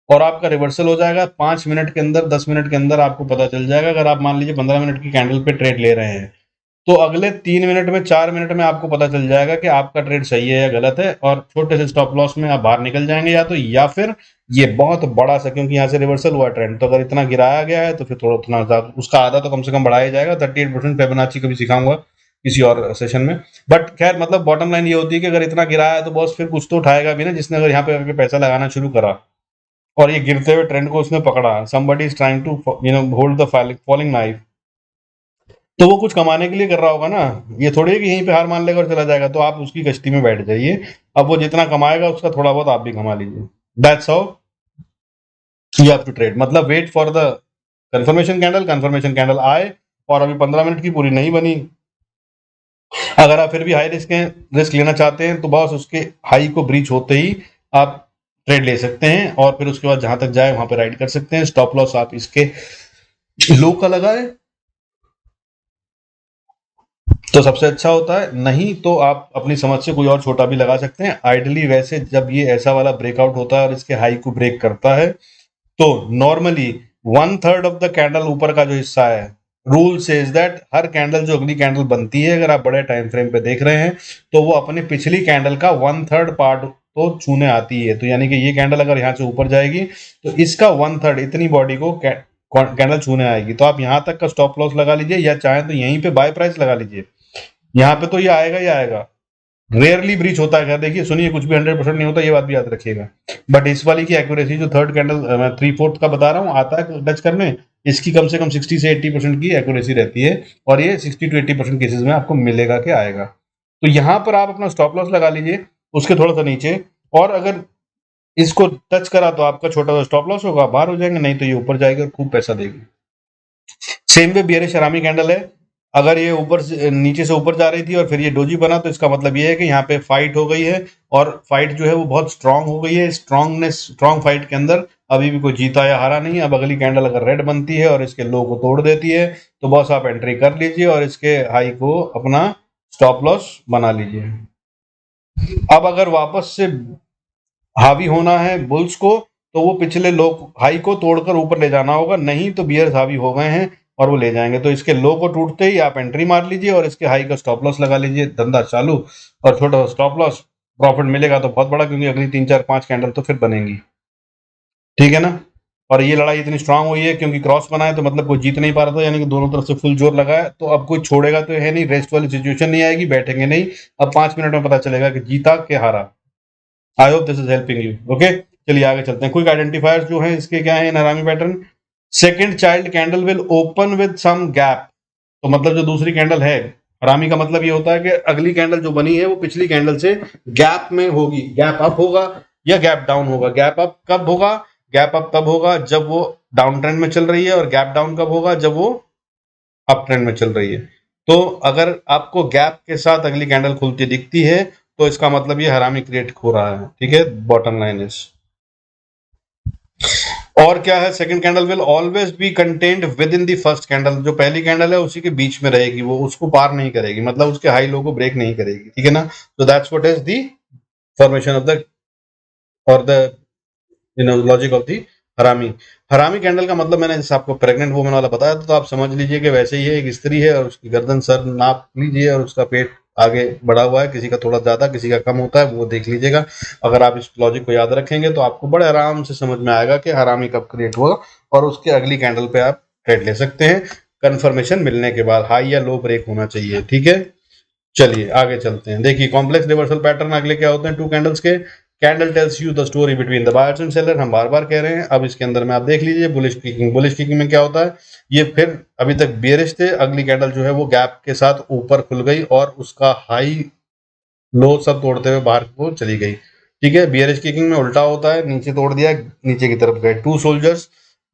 और आपका रिवर्सल हो जाएगा 5 मिनट के अंदर, 10 मिनट के अंदर आपको पता चल जाएगा। अगर आप मान लीजिए 15 मिनट की कैंडल पे ट्रेड ले रहे हैं तो अगले 3 मिनट में, 4 मिनट में आपको पता चल जाएगा कि आपका ट्रेड सही है या गलत है, और छोटे से स्टॉप लॉस में आप बाहर निकल जाएंगे या तो, या फिर ये बहुत बड़ा सा, क्योंकि यहाँ से रिवर्सल हुआ ट्रेंड, तो अगर इतना गिराया गया है तो फिर थोड़ा उतना उसका आधा तो कम से कम बढ़ाया जाएगा। 38% फिबोनाची कभी सिखाऊंगा किसी और सेशन में। बट खैर, मतलब बॉटम लाइन ये होती है कि अगर इतना गिराया है तो बॉस फिर कुछ तो उठाएगा भी ना, जिसने अगर यहाँ पे आके पैसा लगाना शुरू करा और ये गिरते हुए ट्रेंड को उसने पकड़ा, somebody is trying to hold the falling knife, तो वो कुछ कमाने के लिए कर रहा होगा ना। ये थोड़ी है कि यहीं पे हार मान लेगा और चला जाएगा, तो आप उसकी कश्ती में बैठ जाइए। अब वो जितना कमाएगा उसका थोड़ा बहुत आप भी कमा लीजिए। That's how you have to trade, मतलब wait for the confirmation candle, confirmation candle आए और अभी 15 मिनट की पूरी नहीं बनी, अगर आप फिर भी हाई रिस्क हैं, रिस्क लेना चाहते हैं, तो बस उसके हाई को ब्रीच होते ही आप ट्रेड ले सकते हैं और फिर उसके बाद जहां तक जाए वहां पे राइड कर सकते हैं। स्टॉप लॉस आप इसके लो का लगाए तो सबसे अच्छा होता है, नहीं तो आप अपनी समझ से कोई और छोटा भी लगा सकते हैं। आइडली वैसे जब ये ऐसा वाला ब्रेकआउट होता है और इसके हाई को ब्रेक करता है तो नॉर्मली 1/3 ऑफ द कैंडल ऊपर का जो हिस्सा है, rule says that her candle जो अगली कैंडल बनती है, अगर आप बड़े टाइम फ्रेम पे देख रहे हैं, तो वो अपने पिछली कैंडल का 1/3 पार्ट तो छूने आती है। तो यानी कि ये कैंडल अगर यहाँ से ऊपर जाएगी तो इसका 1/3 इतनी बॉडी को कैंडल छूने आएगी। तो आप यहाँ तक का स्टॉप लॉस लगा लीजिए या चाहें तो यहीं पे बाय प्राइस लगा लीजिए। यहाँ पे तो ये आएगा ही आएगा, रेयरली ब्रीच होता है। देखिए सुनिए, कुछ भी 100% नहीं होता, ये बात भी याद रखिएगा। बट इस वाली की एक्यूरेसी जो थर्ड कैंडल मैं 3/4 का बता रहा हूँ आता है टच करने, इसकी कम से कम 60 से 80% की एक्यूरेसी रहती है और ये 60 to 80% केसेस में आपको मिलेगा कि आएगा। तो यहाँ पर आप अपना स्टॉप लॉस लगा लीजिए उसके थोड़ा सा नीचे, और अगर इसको टच करा तो आपका छोटा सा स्टॉप लॉस होगा, बाहर हो जाएंगे, नहीं तो ये ऊपर जाएगी और खूब पैसा देगी। सेम वे बियरिश हरामी कैंडल है। अगर ये ऊपर से नीचे से ऊपर जा रही थी और फिर ये डोजी बना, तो इसका मतलब ये है कि यहाँ पे फाइट हो गई है और फाइट जो है वो बहुत स्ट्रांग हो गई है। स्ट्रांग फाइट के अंदर अभी भी कोई जीता या हारा नहीं है। अब अगली कैंडल अगर रेड बनती है और इसके लो को तोड़ देती है, तो बस आप एंट्री कर लीजिए और इसके हाई को अपना स्टॉप लॉस बना लीजिए। अब अगर वापस से हावी होना है बुल्स को, तो वो पिछले लो हाई को तोड़कर ऊपर ले जाना होगा, नहीं तो बियर्स हावी हो गए हैं और वो ले जाएंगे। तो इसके लो को टूटते ही आप एंट्री मार लीजिए और इसके हाई का स्टॉप लॉस लगा लीजिए, धंधा चालू। और छोटा स्टॉप लॉस, प्रॉफिट मिलेगा तो बहुत बड़ा, क्योंकि अगली 3 4 5 कैंडल तो फिर बनेंगी, ठीक है ना। और ये लड़ाई इतनी स्ट्रांग हुई है क्योंकि क्रॉस बना है, तो मतलब कोई जीत नहीं पा रहा था, यानी कि दोनों तरफ से फुल जोर लगा है। तो अब कोई छोड़ेगा तो है नहीं, रेस्ट वाली सिचुएशन नहीं आएगी, बैठेंगे नहीं। अब 5 मिनट में पता चलेगा कि जीता के हारा। आई hope this is helping you. Okay, चलिए आगे चलते हैं। क्विक आइडेंटिफायर्स जो है इसके क्या है इन harami pattern. Second child candle will open with some gap. तो मतलब जो दूसरी कैंडल है, हरामी का मतलब ये होता है कि अगली कैंडल जो बनी है वो पिछली कैंडल से गैप में होगी। गैप अप होगा या गैप डाउन होगा। गैप अप कब होगा? गैप अप तब होगा जब वो डाउन ट्रेंड में चल रही है, और गैप डाउन कब होगा? जब वो अप ट्रेंड में चल रही है। तो अगर आपको गैप के साथ अगली कैंडल खुलती दिखती है, तो इसका मतलब ये हरामी क्रिएट हो रहा है, ठीक है। बॉटम लाइन इज, और क्या है, second candle will always be contained with in the first candle. जो पहली कैंडल है उसी के बीच में रहेगी, वो उसको पार नहीं करेगी, मतलब उसके हाई लो को ब्रेक नहीं करेगी, ठीक है ना। तो that's what is the formation of the और द लॉजिक ऑफ दी हरामी। हरामी कैंडल का मतलब मैंने जैसे आपको प्रेग्नेंट वुमन वाला बताया था, तो आप समझ लीजिए कि वैसे ही है, एक स्त्री है और उसकी गर्दन सर नाप लीजिए और उसका पेट आगे बढ़ा हुआ है, किसी का थोड़ा ज्यादा किसी का कम होता है, वो देख लीजिएगा। अगर आप इस लॉजिक को याद रखेंगे तो आपको बड़े आराम से समझ में आएगा कि हरामी कब क्रिएट हुआ, और उसके अगली कैंडल पे आप ट्रेड ले सकते हैं कंफर्मेशन मिलने के बाद। हाई या लो ब्रेक होना चाहिए, ठीक है। चलिए आगे चलते हैं। देखिए कॉम्प्लेक्स रिवर्सल पैटर्न अगले क्या होते हैं, टू कैंडल्स के। Candle tells you the story between the buyers and seller, हम बार बार कह रहे हैं। अब इसके अंदर में आप देख लीजिए बुलिश किकिंग। बुलिश किकिंग में क्या होता है, ये फिर अभी तक बेरिश थे, अगली कैंडल जो है वो गैप के साथ ऊपर खुल गई और उसका हाई लो सब तोड़ते हुए बाहर को चली गई, ठीक है। बियरिश किकिंग में उल्टा होता है, नीचे तोड़ दिया, नीचे की तरफ गए। टू सोल्जर्स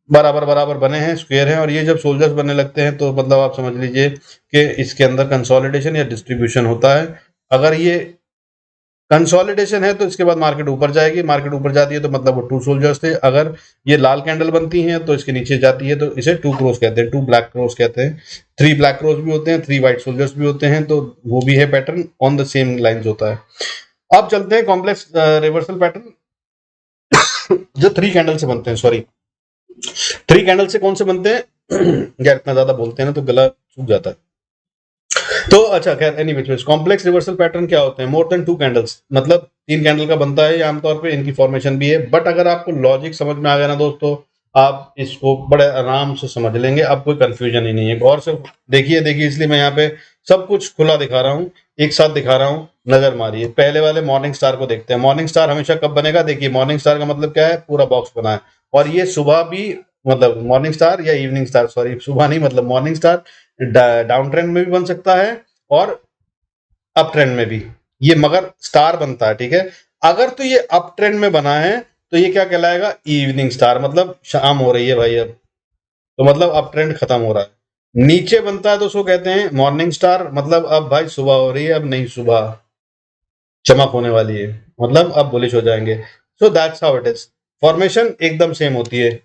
बराबर बराबर बने हैं, स्क्वायर हैं, और ये जब सोल्जर्स बनने लगते हैं तो मतलब आप समझ लीजिए कि इसके अंदर कंसोलिडेशन या डिस्ट्रीब्यूशन होता है। अगर ये कंसोलिडेशन है तो इसके बाद मार्केट ऊपर जाएगी, मार्केट ऊपर जाती है तो मतलब वो टू सोल्जर्स थे। अगर ये लाल कैंडल बनती हैं तो इसके नीचे जाती है तो इसे टू क्रोस कहते हैं, टू ब्लैक क्रोस कहते हैं। थ्री ब्लैक क्रोस भी होते हैं, थ्री व्हाइट सोल्जर्स भी होते हैं, तो वो भी है pattern on the same lines होता है। अब चलते हैं कॉम्प्लेक्स रिवर्सल पैटर्न जो थ्री कैंडल से बनते हैं। सॉरी, थ्री कैंडल से कौन से बनते हैं यार, इतना ज्यादा बोलते हैं ना तो गला सूख जाता है। तो अच्छा खैर, any which complex reversal pattern क्या होते हैं, मोर देन टू कैंडल्स, मतलब तीन कैंडल का बनता है आमतौर पे, इनकी फॉर्मेशन भी है। बट अगर आपको लॉजिक समझ में आ गया ना दोस्तों, आप इसको बड़े आराम से समझ लेंगे, अब कोई कंफ्यूजन ही नहीं है। गौर से देखिए देखिए, इसलिए मैं यहाँ पे सब कुछ खुला दिखा रहा हूँ, एक साथ दिखा रहा हूँ, नजर मारिए। पहले वाले मॉर्निंग स्टार को देखते हैं। मॉर्निंग स्टार हमेशा कब बनेगा, देखिए मॉर्निंग स्टार का मतलब क्या है, पूरा बॉक्स बना है, और ये सुबह भी, मतलब मॉर्निंग स्टार या इवनिंग स्टार, सॉरी सुबह नहीं, मतलब मॉर्निंग स्टार डाउन ट्रेंड में भी बन सकता है और अप ट्रेंड में भी, ये मगर स्टार बनता है, ठीक है। अगर तो ये अप ट्रेंड में बना है तो ये क्या कहलाएगा, इवनिंग स्टार, मतलब शाम हो रही है भाई अब, तो मतलब अप ट्रेंड खत्म हो रहा है। नीचे बनता है तो उसको कहते हैं मॉर्निंग स्टार, मतलब अब भाई सुबह हो रही है, अब नहीं सुबह चमक होने वाली है, मतलब अब बुलिश हो जाएंगे। सो that's how it is, formation एकदम सेम होती है।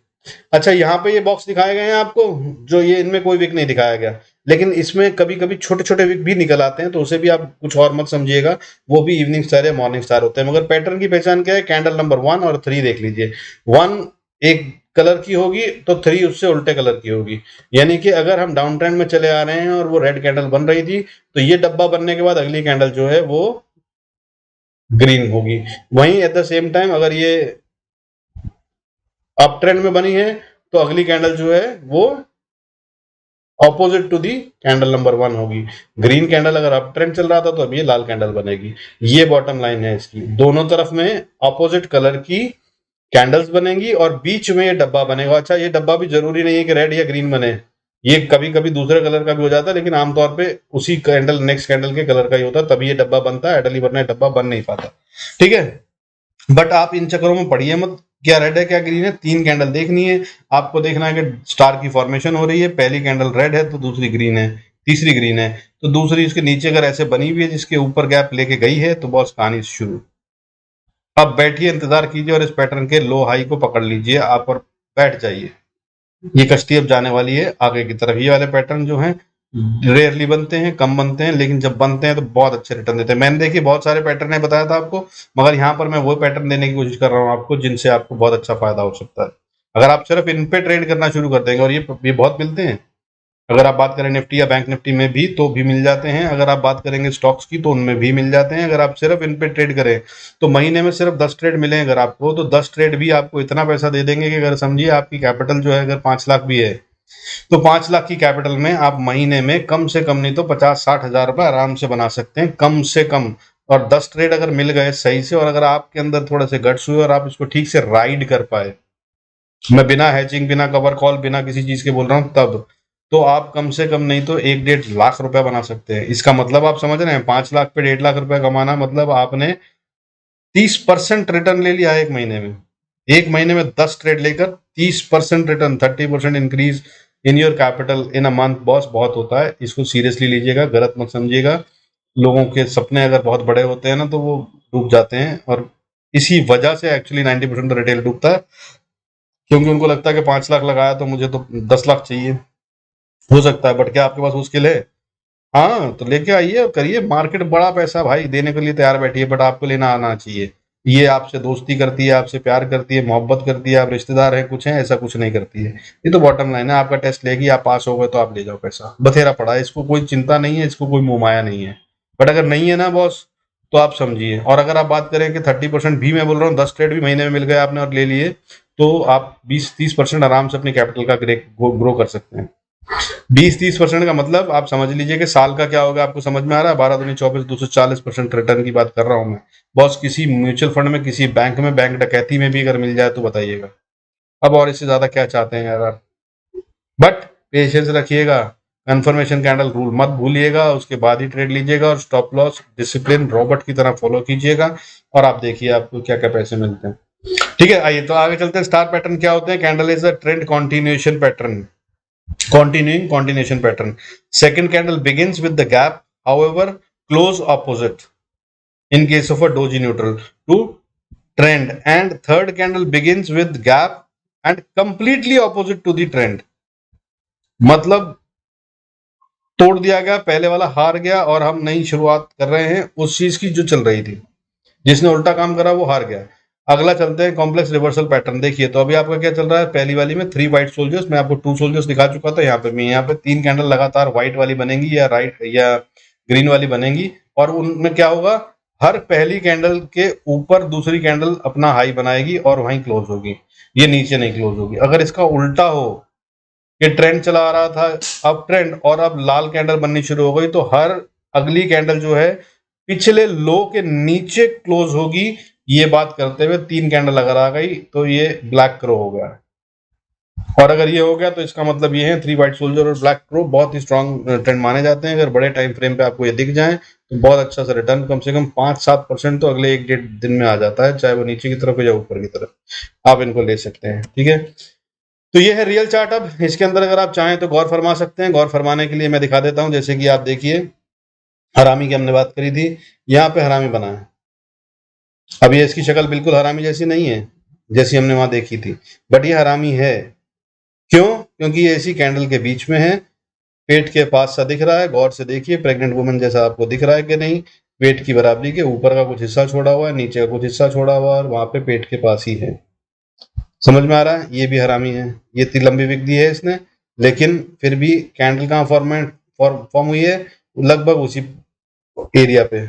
अच्छा, यहाँ पे ये बॉक्स दिखाए गए हैं आपको, जो ये इनमें कोई विक नहीं दिखाया गया, लेकिन इसमें कभी कभी छोटे छोटे विक भी निकल आते हैं, तो उसे भी आप कुछ और मत समझिएगा, वो भी इवनिंग स्टार या मॉर्निंग स्टार होते हैं। मगर पैटर्न की पहचान क्या है, कैंडल नंबर 1 और 3 देख लीजिए। 1 एक कलर की होगी तो 3 उससे उल्टे कलर की होगी, यानी कि अगर हम डाउन ट्रेंड में चले आ रहे हैं और वो रेड कैंडल बन रही थी, तो ये डब्बा बनने के बाद अगली कैंडल जो है वो ग्रीन होगी। वहीं एट द सेम टाइम अगर ये अप ट्रेंड में बनी है तो अगली कैंडल जो है वो opposite to the candle number 1 होगी। ग्रीन कैंडल अगर अप ट्रेंड चल रहा था तो अब ये लाल कैंडल बनेगी। ये बॉटम लाइन है इसकी, दोनों तरफ में ऑपोजिट कलर की कैंडल्स बनेंगी और बीच में ये डब्बा बनेगा। अच्छा, ये डब्बा भी जरूरी नहीं है कि रेड या ग्रीन बने, ये कभी कभी दूसरे कलर का भी हो जाता है, लेकिन आमतौर पे उसी कैंडल नेक्स्ट कैंडल के कलर का ही होता है, तभी ये डब्बा बनता है। एडली वरना डब्बा बन नहीं पाता, ठीक है। बट आप इन चक्करों में पढ़िए मत क्या रेड है क्या ग्रीन है, 3 कैंडल देखनी है आपको। देखना है कि स्टार की फॉर्मेशन हो रही है, पहली कैंडल रेड है तो दूसरी ग्रीन है, तीसरी ग्रीन है तो दूसरी इसके नीचे अगर ऐसे बनी हुई है जिसके ऊपर गैप लेके गई है तो बॉस कहानी शुरू। अब बैठिए, इंतजार कीजिए और इस पैटर्न के लो हाई को पकड़ लीजिए आप और बैठ जाइए। ये कश्ती अब जाने वाली है आगे की तरफ। ये वाले पैटर्न जो हैं रेयरली बनते हैं, कम बनते हैं, लेकिन जब बनते हैं तो बहुत अच्छे रिटर्न देते हैं। मैंने देखिए बहुत सारे पैटर्न है बताया था आपको, मगर यहाँ पर मैं वो पैटर्न देने की कोशिश कर रहा हूँ आपको जिनसे आपको बहुत अच्छा फायदा हो सकता है। अगर आप सिर्फ इन पे ट्रेड करना शुरू कर देंगे, और ये बहुत मिलते हैं। अगर आप बात करें निफ्टी या बैंक निफ्टी में भी तो भी मिल जाते हैं, अगर आप बात करेंगे स्टॉक्स की तो उनमें भी मिल जाते हैं। अगर आप सिर्फ इन पे ट्रेड करें तो महीने में सिर्फ 10 ट्रेड मिले अगर आपको, तो 10 ट्रेड भी आपको इतना पैसा दे देंगे कि अगर समझिए आपकी कैपिटल जो है अगर 5 लाख भी है तो 5 लाख की कैपिटल में आप महीने में कम से कम नहीं तो 50-60 हजार रुपए आराम से बना सकते हैं, कम से कम। और 10 ट्रेड अगर मिल गए सही से, और अगर आपके अंदर थोड़े से गट्स हुए और आप इसको ठीक से राइड कर पाए, मैं बिना हैचिंग, बिना कवर कॉल, बिना किसी चीज के बोल रहा हूँ, तब तो आप कम से कम नहीं तो 1-1.5 लाख रुपया बना सकते हैं। इसका मतलब आप समझ रहे हैं, 5 लाख पे 1.5 लाख रुपया कमाना मतलब आपने 30% रिटर्न ले लिया है एक महीने में। एक महीने में 10 ट्रेड लेकर 30% return, 30% increase in your capital in a month boss, बहुत होता है। इसको सीरियसली लीजिएगा, गलत मत समझिएगा। लोगों के सपने अगर बहुत बड़े होते हैं ना तो वो डूब जाते हैं, और इसी वजह से एक्चुअली 90% रिटेल डूबता है, क्योंकि उनको लगता है कि 5 लाख लगाया तो मुझे तो 10 लाख चाहिए। हो सकता है, बट क्या आपके पास वो स्किल है? हाँ, तो लेके आइए और करिए। मार्केट बड़ा पैसा भाई देने के लिए तैयार बैठी है, बट आपको लेना आना चाहिए। ये आपसे दोस्ती करती है, आपसे प्यार करती है, मोहब्बत करती है, आप रिश्तेदार हैं कुछ हैं, ऐसा कुछ नहीं करती है। ये तो बॉटम लाइन है। आपका टेस्ट लेगी, आप पास हो गए तो आप ले जाओ पैसा, बथेरा पड़ा है, इसको कोई चिंता नहीं है, इसको कोई मोहमाया नहीं है। बट अगर नहीं है ना बॉस, तो आप समझिए। और अगर आप बात करें कि 30% भी, मैं बोल रहा हूँ 10 ट्रेड भी महीने में मिल गए आपने और ले लिए, तो आप 20-30% आराम से अपनी कैपिटल का ग्रो कर सकते हैं। 20-30% का मतलब आप समझ लीजिए कि साल का क्या होगा, आपको समझ में आ रहा है? 12 दूनी 24, 240% रिटर्न की बात कर रहा हूं मैं बॉस। किसी म्यूचुअल फंड में, किसी बैंक में, बैंक डकैती में भी अगर मिल जाए तो बताइएगा। अब और इससे ज्यादा क्या चाहते हैं यार आप? बट पेशेंस रखिएगा, कंफर्मेशन कैंडल रूल मत भूलिएगा, उसके बाद ही ट्रेड लीजिएगा, और स्टॉप लॉस डिसिप्लिन रॉबर्ट की तरह फॉलो कीजिएगा, और आप देखिए आपको क्या क्या पैसे मिलते हैं। ठीक है, आइए तो आगे चलते हैं। स्टार पैटर्न क्या होते हैं? Candle is a trend continuation pattern, continuation pattern. Second candle begins with the gap, however close opposite in case of a doji neutral to trend, and third candle begins with gap and completely opposite to the trend। मतलब तोड़ दिया गया, पहले वाला हार गया और हम नई शुरुआत कर रहे हैं उस चीज की जो चल रही थी। जिसने उल्टा काम करा वो हार गया। अगला चलते हैं कॉम्प्लेक्स रिवर्सल पैटर्न। देखिए तो अभी आपका क्या चल रहा है? पहली वाली में 3 व्हाइट सोल्जर्स, मैं आपको 2 सोल्जर्स दिखा चुका था। यहाँ पे मैं, यहाँ पे 3 कैंडल लगातार व्हाइट वाली बनेंगी या राइट या ग्रीन वाली बनेंगी, और उनमें क्या होगा, हर पहली कैंडल के ऊपर दूसरी कैंडल अपना हाई बनाएगी और वहीं क्लोज होगी, ये नीचे नहीं क्लोज होगी। अगर इसका उल्टा हो कि ट्रेंड चला आ रहा था अप ट्रेंड और अब लाल कैंडल बननी शुरू हो गई, तो हर अगली कैंडल जो है पिछले लो के नीचे क्लोज होगी। ये बात करते हुए 3 कैंडल अगर आ गई तो ये ब्लैक क्रो हो गया, और अगर ये हो गया तो इसका मतलब ये है 3 व्हाइट सोल्जर और ब्लैक क्रो बहुत ही स्ट्रॉन्ग ट्रेंड माने जाते हैं। अगर बड़े टाइम फ्रेम पे आपको ये दिख जाए तो बहुत अच्छा सा रिटर्न, कम से कम 5-7% तो अगले 1-1.5 दिन में आ जाता है, चाहे वो नीचे की तरफ हो या ऊपर की तरफ। आप इनको ले सकते हैं, ठीक है। तो ये है रियल चार्ट। अब इसके अंदर अगर आप चाहें तो गौर फरमा सकते हैं। गौर फरमाने के लिए मैं दिखा देता हूं, जैसे कि आप देखिए हरामी की हमने बात करी थी, यहाँ पे हरामी बना है। अब ये इसकी शक्ल बिल्कुल हरामी जैसी नहीं है जैसी हमने वहां देखी थी, बट ये हरामी है। क्यों? क्योंकि ये इसी कैंडल के बीच में है, पेट के पास सा दिख रहा है। गौर से देखिए, प्रेग्नेंट वुमन जैसा आपको दिख रहा है कि नहीं? पेट की बराबरी के ऊपर का कुछ हिस्सा छोड़ा हुआ है, नीचे का कुछ हिस्सा छोड़ा हुआ है, और वहां पे पेट के पास ही है। समझ में आ रहा है? ये भी हरामी है। ये इतनी लंबी विक दी है इसने, लेकिन फिर भी कैंडल कहाँ फॉर्म हुई है? लगभग उसी एरिया पे,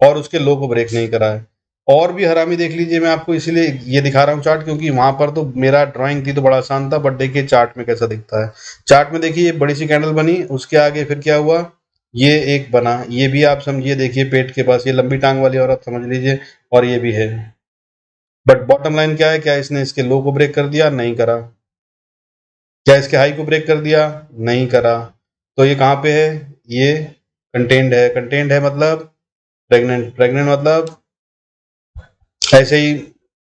और उसके लो को ब्रेक नहीं करा है। और भी हरामी देख लीजिए, मैं आपको इसीलिए ये दिखा रहा हूँ चार्ट, क्योंकि वहां पर तो मेरा ड्राइंग थी तो बड़ा आसान था, बट देखिए चार्ट में कैसा दिखता है। चार्ट में देखिए ये बड़ी सी कैंडल बनी, उसके आगे फिर क्या हुआ, ये एक बना, ये भी आप समझिए, देखिए पेट के पास ये लंबी टांग वाली औरत समझ लीजिए, और ये भी है। बट बॉटम लाइन क्या है? क्या इसने इसके लो को ब्रेक कर दिया? नहीं करा। क्या इसके हाई को ब्रेक कर दिया? नहीं करा। तो ये कहाँ पे है? ये कंटेंड है। कंटेंड है मतलब प्रेग्नेंट, प्रेग्नेंट मतलब ऐसे ही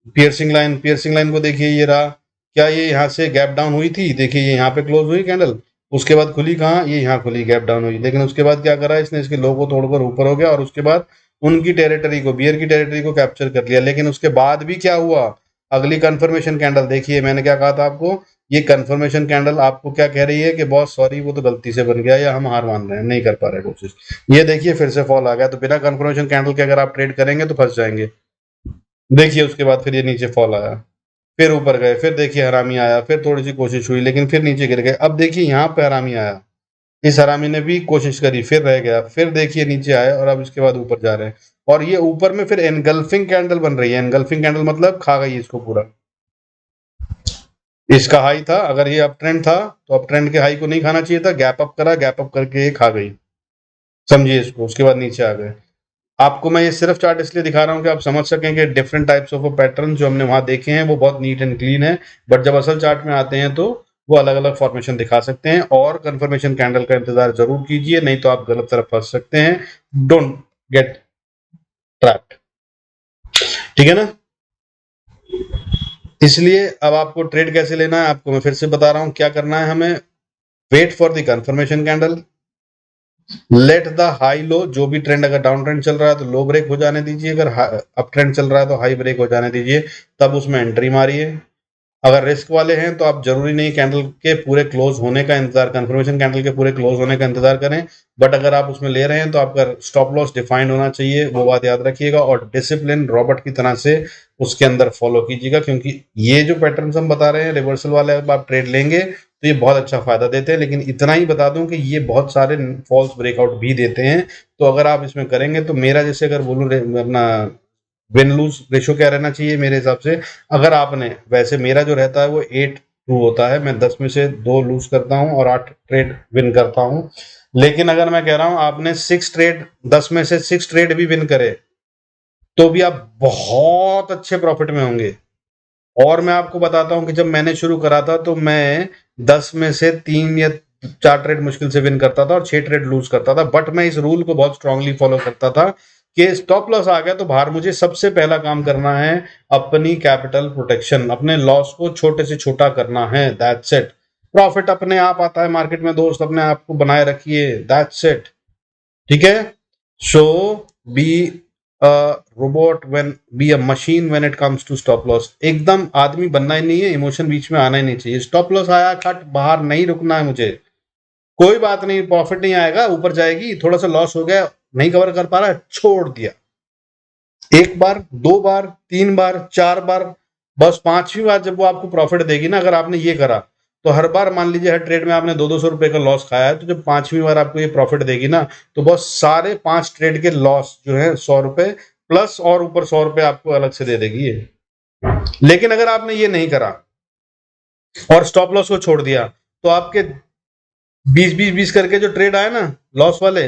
पियर्सिंग लाइन को देखिए, ये रहा। क्या ये यहाँ से गैप डाउन हुई थी? देखिए ये यहाँ पे क्लोज हुई कैंडल, उसके बाद खुली कहाँ? ये यहाँ खुली, गैप डाउन हुई, लेकिन उसके बाद क्या करा इसने? इसके लो को तोड़कर ऊपर हो गया और उसके बाद उनकी टेरिटरी को, बियर की टेरिटरी को कैप्चर कर लिया। लेकिन उसके बाद भी क्या हुआ? अगली कंफर्मेशन कैंडल देखिए, मैंने क्या कहा था आपको? ये कंफर्मेशन कैंडल आपको क्या कह रही है कि बॉस सॉरी वो तो गलती से बन गया, या हम हार मान रहे हैं, नहीं कर पा रहे कोशिश। ये देखिए फिर से फॉल आ गया। तो बिना कंफर्मेशन कैंडल के अगर आप ट्रेड करेंगे तो फंस जाएंगे। देखिए उसके बाद फिर ये नीचे फॉल आया, फिर ऊपर गए, फिर देखिए हरामी आया, फिर थोड़ी सी कोशिश हुई लेकिन फिर नीचे गिर गए। अब देखिए यहाँ पे हरामी आया, इस हरामी ने भी कोशिश करी, फिर रह गया, फिर देखिए नीचे आए और अब इसके बाद ऊपर जा रहे हैं। और ये ऊपर में फिर एनगल्फिंग कैंडल बन रही है। एनगल्फिंग कैंडल मतलब खा गई इसको पूरा। इसका हाई था, अगर ये अप ट्रेंड था तो अप ट्रेंड के हाई को नहीं खाना चाहिए था, गैप अप करा, गैप अप करके ये खा गई, समझिए इसको। उसके बाद नीचे आ गए। आपको मैं ये सिर्फ चार्ट इसलिए दिखा रहा हूँ कि आप समझ सकें कि डिफरेंट टाइप्स ऑफ पैटर्न जो हमने वहां देखे हैं वो बहुत नीट एंड क्लीन है, बट जब असल चार्ट में आते हैं तो वो अलग अलग फॉर्मेशन दिखा सकते हैं। और कंफर्मेशन कैंडल का इंतजार जरूर कीजिए, नहीं तो आप गलत तरफ फंस सकते हैं। डोंट गेट ट्रैप्ड, ठीक है ना? इसलिए अब आपको ट्रेड कैसे लेना है, आपको मैं फिर से बता रहा हूँ क्या करना है हमें। Wait for the confirmation candle, let the high low, जो भी ट्रेंड, अगर डाउन ट्रेंड चल रहा है तो लो ब्रेक हो जाने दीजिए, अगर अप ट्रेंड चल रहा है तो हाई ब्रेक हो जाने दीजिए, तब उसमें एंट्री मारिए। अगर रिस्क वाले हैं तो आप जरूरी नहीं कैंडल के पूरे क्लोज होने का इंतजार, कंफर्मेशन कैंडल के पूरे क्लोज होने का इंतजार करें, बट अगर आप उसमें ले रहे हैं तो आपका स्टॉप लॉस डिफाइंड होना चाहिए, वो बात याद रखिएगा। और डिसिप्लिन रॉबर्ट की तरह से उसके अंदर फॉलो कीजिएगा, क्योंकि ये जो पैटर्न हम बता रहे हैं रिवर्सल वाले, अब आप ट्रेड लेंगे तो ये बहुत अच्छा फायदा देते हैं। लेकिन इतना ही बता दूं कि ये बहुत सारे फॉल्स ब्रेकआउट भी देते हैं। तो अगर आप इसमें करेंगे तो मेरा जैसे अगर बोलूँ अपना विन लूज रेशो क्या रहना चाहिए मेरे हिसाब से, अगर आपने, वैसे मेरा जो रहता है वो 8-2 होता है, मैं 10 में से 2 लूज करता हूँ और 8 ट्रेड विन करता हूँ। लेकिन अगर मैं कह रहा हूँ आपने 6 ट्रेड, 10 में से 6 ट्रेड भी विन करे तो भी आप बहुत अच्छे प्रॉफिट में होंगे। और मैं आपको बताता हूँ कि जब मैंने शुरू करा था तो मैं 10 में से 3 या 4 ट्रेड मुश्किल से विन करता था और 6 ट्रेड लूज करता था, बट मैं इस रूल को बहुत स्ट्रांगली फॉलो करता था कि स्टॉप लॉस आ गया तो बाहर मुझे सबसे पहला काम करना है अपनी कैपिटल प्रोटेक्शन, अपने लॉस को छोटे से छोटा करना है, दैट्स इट। प्रॉफिट अपने आप आता है मार्केट में दोस्त, अपने आप को बनाए रखिए, दैट्स इट, ठीक है? So be a robot when, be a machine when it comes to stop loss. एकदम आदमी बनना ही नहीं है, इमोशन बीच में आना ही नहीं चाहिए। स्टॉप लॉस आया, खट बाहर नहीं रुकना है मुझे, कोई बात नहीं, प्रॉफिट नहीं आएगा, ऊपर जाएगी, थोड़ा सा लॉस हो गया, नहीं कवर कर पा रहा है, छोड़ दिया। एक बार, दो बार, तीन बार, चार बार, बस पांचवी बार जब वो आपको प्रॉफिट देगी ना, अगर आपने ये करा तो हर बार, मान लीजिए हर ट्रेड में आपने 200-200 रुपए का लॉस खाया है, तो जब पांचवी बार आपको ये प्रॉफिट देगी ना, तो बस सारे 5 ट्रेड के लॉस जो है 100 रुपए प्लस और ऊपर 100 रुपए आपको अलग से दे देगी ये। लेकिन अगर आपने ये नहीं करा और स्टॉप लॉस को छोड़ दिया तो आपके 20-20-20 करके जो ट्रेड आए ना लॉस वाले,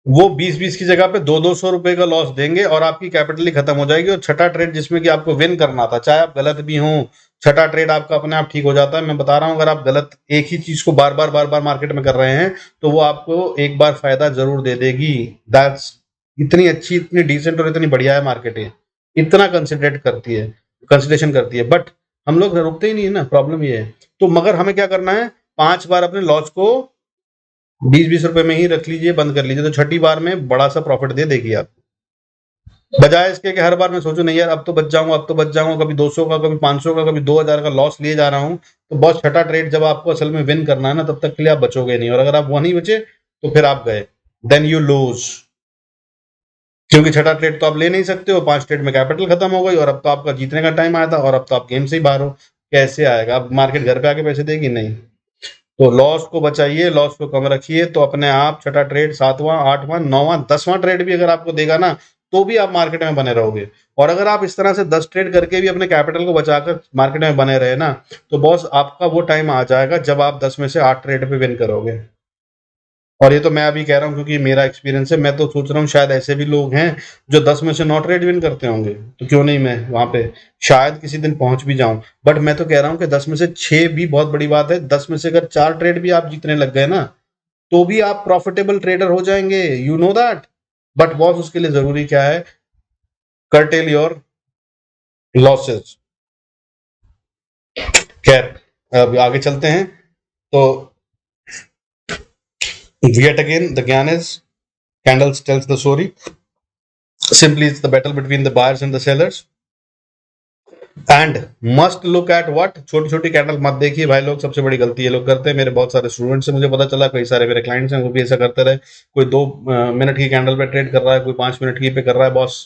वो 20-20 की जगह पे 200-200 रुपए का लॉस देंगे और आपकी कैपिटल ही खत्म हो जाएगी। और छठा ट्रेड जिसमें कि आपको विन करना था, चाहे आप गलत भी हों, छठा ट्रेड आपका अपने आप ठीक हो जाता है। मैं बता रहा हूं, अगर आप गलत एक ही चीज को बार बार बार बार मार्केट में कर रहे हैं तो वो आपको एक बार फायदा जरूर दे देगी। दैट्स, इतनी अच्छी, इतनी डिसेंट और इतनी बढ़िया है मार्केट, ये इतना कंसिडरेट करती है, कंसिडरेशन करती है, बट हम लोग रुकते ही नहीं है ना, प्रॉब्लम ये है। तो मगर हमें क्या करना है, 5 बार अपने लॉस को 20-20 रुपए में ही रख लीजिए, बंद कर लीजिए, तो छठी बार में बड़ा सा प्रॉफिट दे देगी आप। बजाय इसके कि हर बार मैं सोचूं नहीं यार अब तो बच जाऊंगा, अब तो बच जाऊंगा, कभी 200 का, कभी 500 का, कभी 2000 का लॉस लिए जा रहा हूं, तो बहुत छठा ट्रेड जब आपको असल में विन करना है ना, तब तक के लिए आप बचोगे नहीं। और अगर आप वो नहीं बचे तो फिर आप गए, देन यू लूज, क्योंकि छठा ट्रेड तो आप ले नहीं सकते हो, 5 ट्रेड में कैपिटल खत्म हो गई और अब तो आपका जीतने का टाइम आया था और अब तो आप गेम से ही बाहर हो। कैसे आएगा? अब मार्केट घर पे आके पैसे देगी? नहीं। तो लॉस को बचाइए, लॉस को कम रखिए, तो अपने आप छठा ट्रेड, सातवां, आठवां, नौवां, 10वां ट्रेड भी अगर आपको देगा ना, तो भी आप मार्केट में बने रहोगे। और अगर आप इस तरह से 10 ट्रेड करके भी अपने कैपिटल को बचाकर मार्केट में बने रहे ना, तो बॉस आपका वो टाइम आ जाएगा जब आप 10 में से 8 ट्रेड पे विन करोगे। और ये तो मैं अभी कह रहा हूँ क्योंकि मेरा एक्सपीरियंस है। मैं तो सोच रहा हूँ शायद ऐसे भी लोग हैं जो 10 में से 9 ट्रेड विन करते होंगे, तो क्यों नहीं मैं वहां पे शायद किसी दिन पहुंच भी जाऊं। बट मैं तो कह रहा हूँ कि 10 में से 6 भी बहुत बड़ी बात है। 10 में से अगर 4 ट्रेड भी आप जीतने लग गए ना, तो भी आप प्रॉफिटेबल ट्रेडर हो जाएंगे, you know that. But boss उसके लिए जरूरी क्या है? Cartel your losses. खैर, अब आगे चलते हैं। तो yet again the ज्ञान is candles tells the story. Simply it's the battle between the buyers and the sellers. And must look at what, छोटी छोटी कैंडल मत देखिए भाई लोग, सबसे बड़ी गलती ये लोग करते हैं। मेरे बहुत सारे स्टूडेंट्स से मुझे पता चला, कई सारे मेरे क्लाइंट्स हैं वो भी ऐसा करते रहे। कोई 2 मिनट की कैंडल पे ट्रेड कर रहा है, कोई 5 मिनट की पे कर रहा है। बॉस,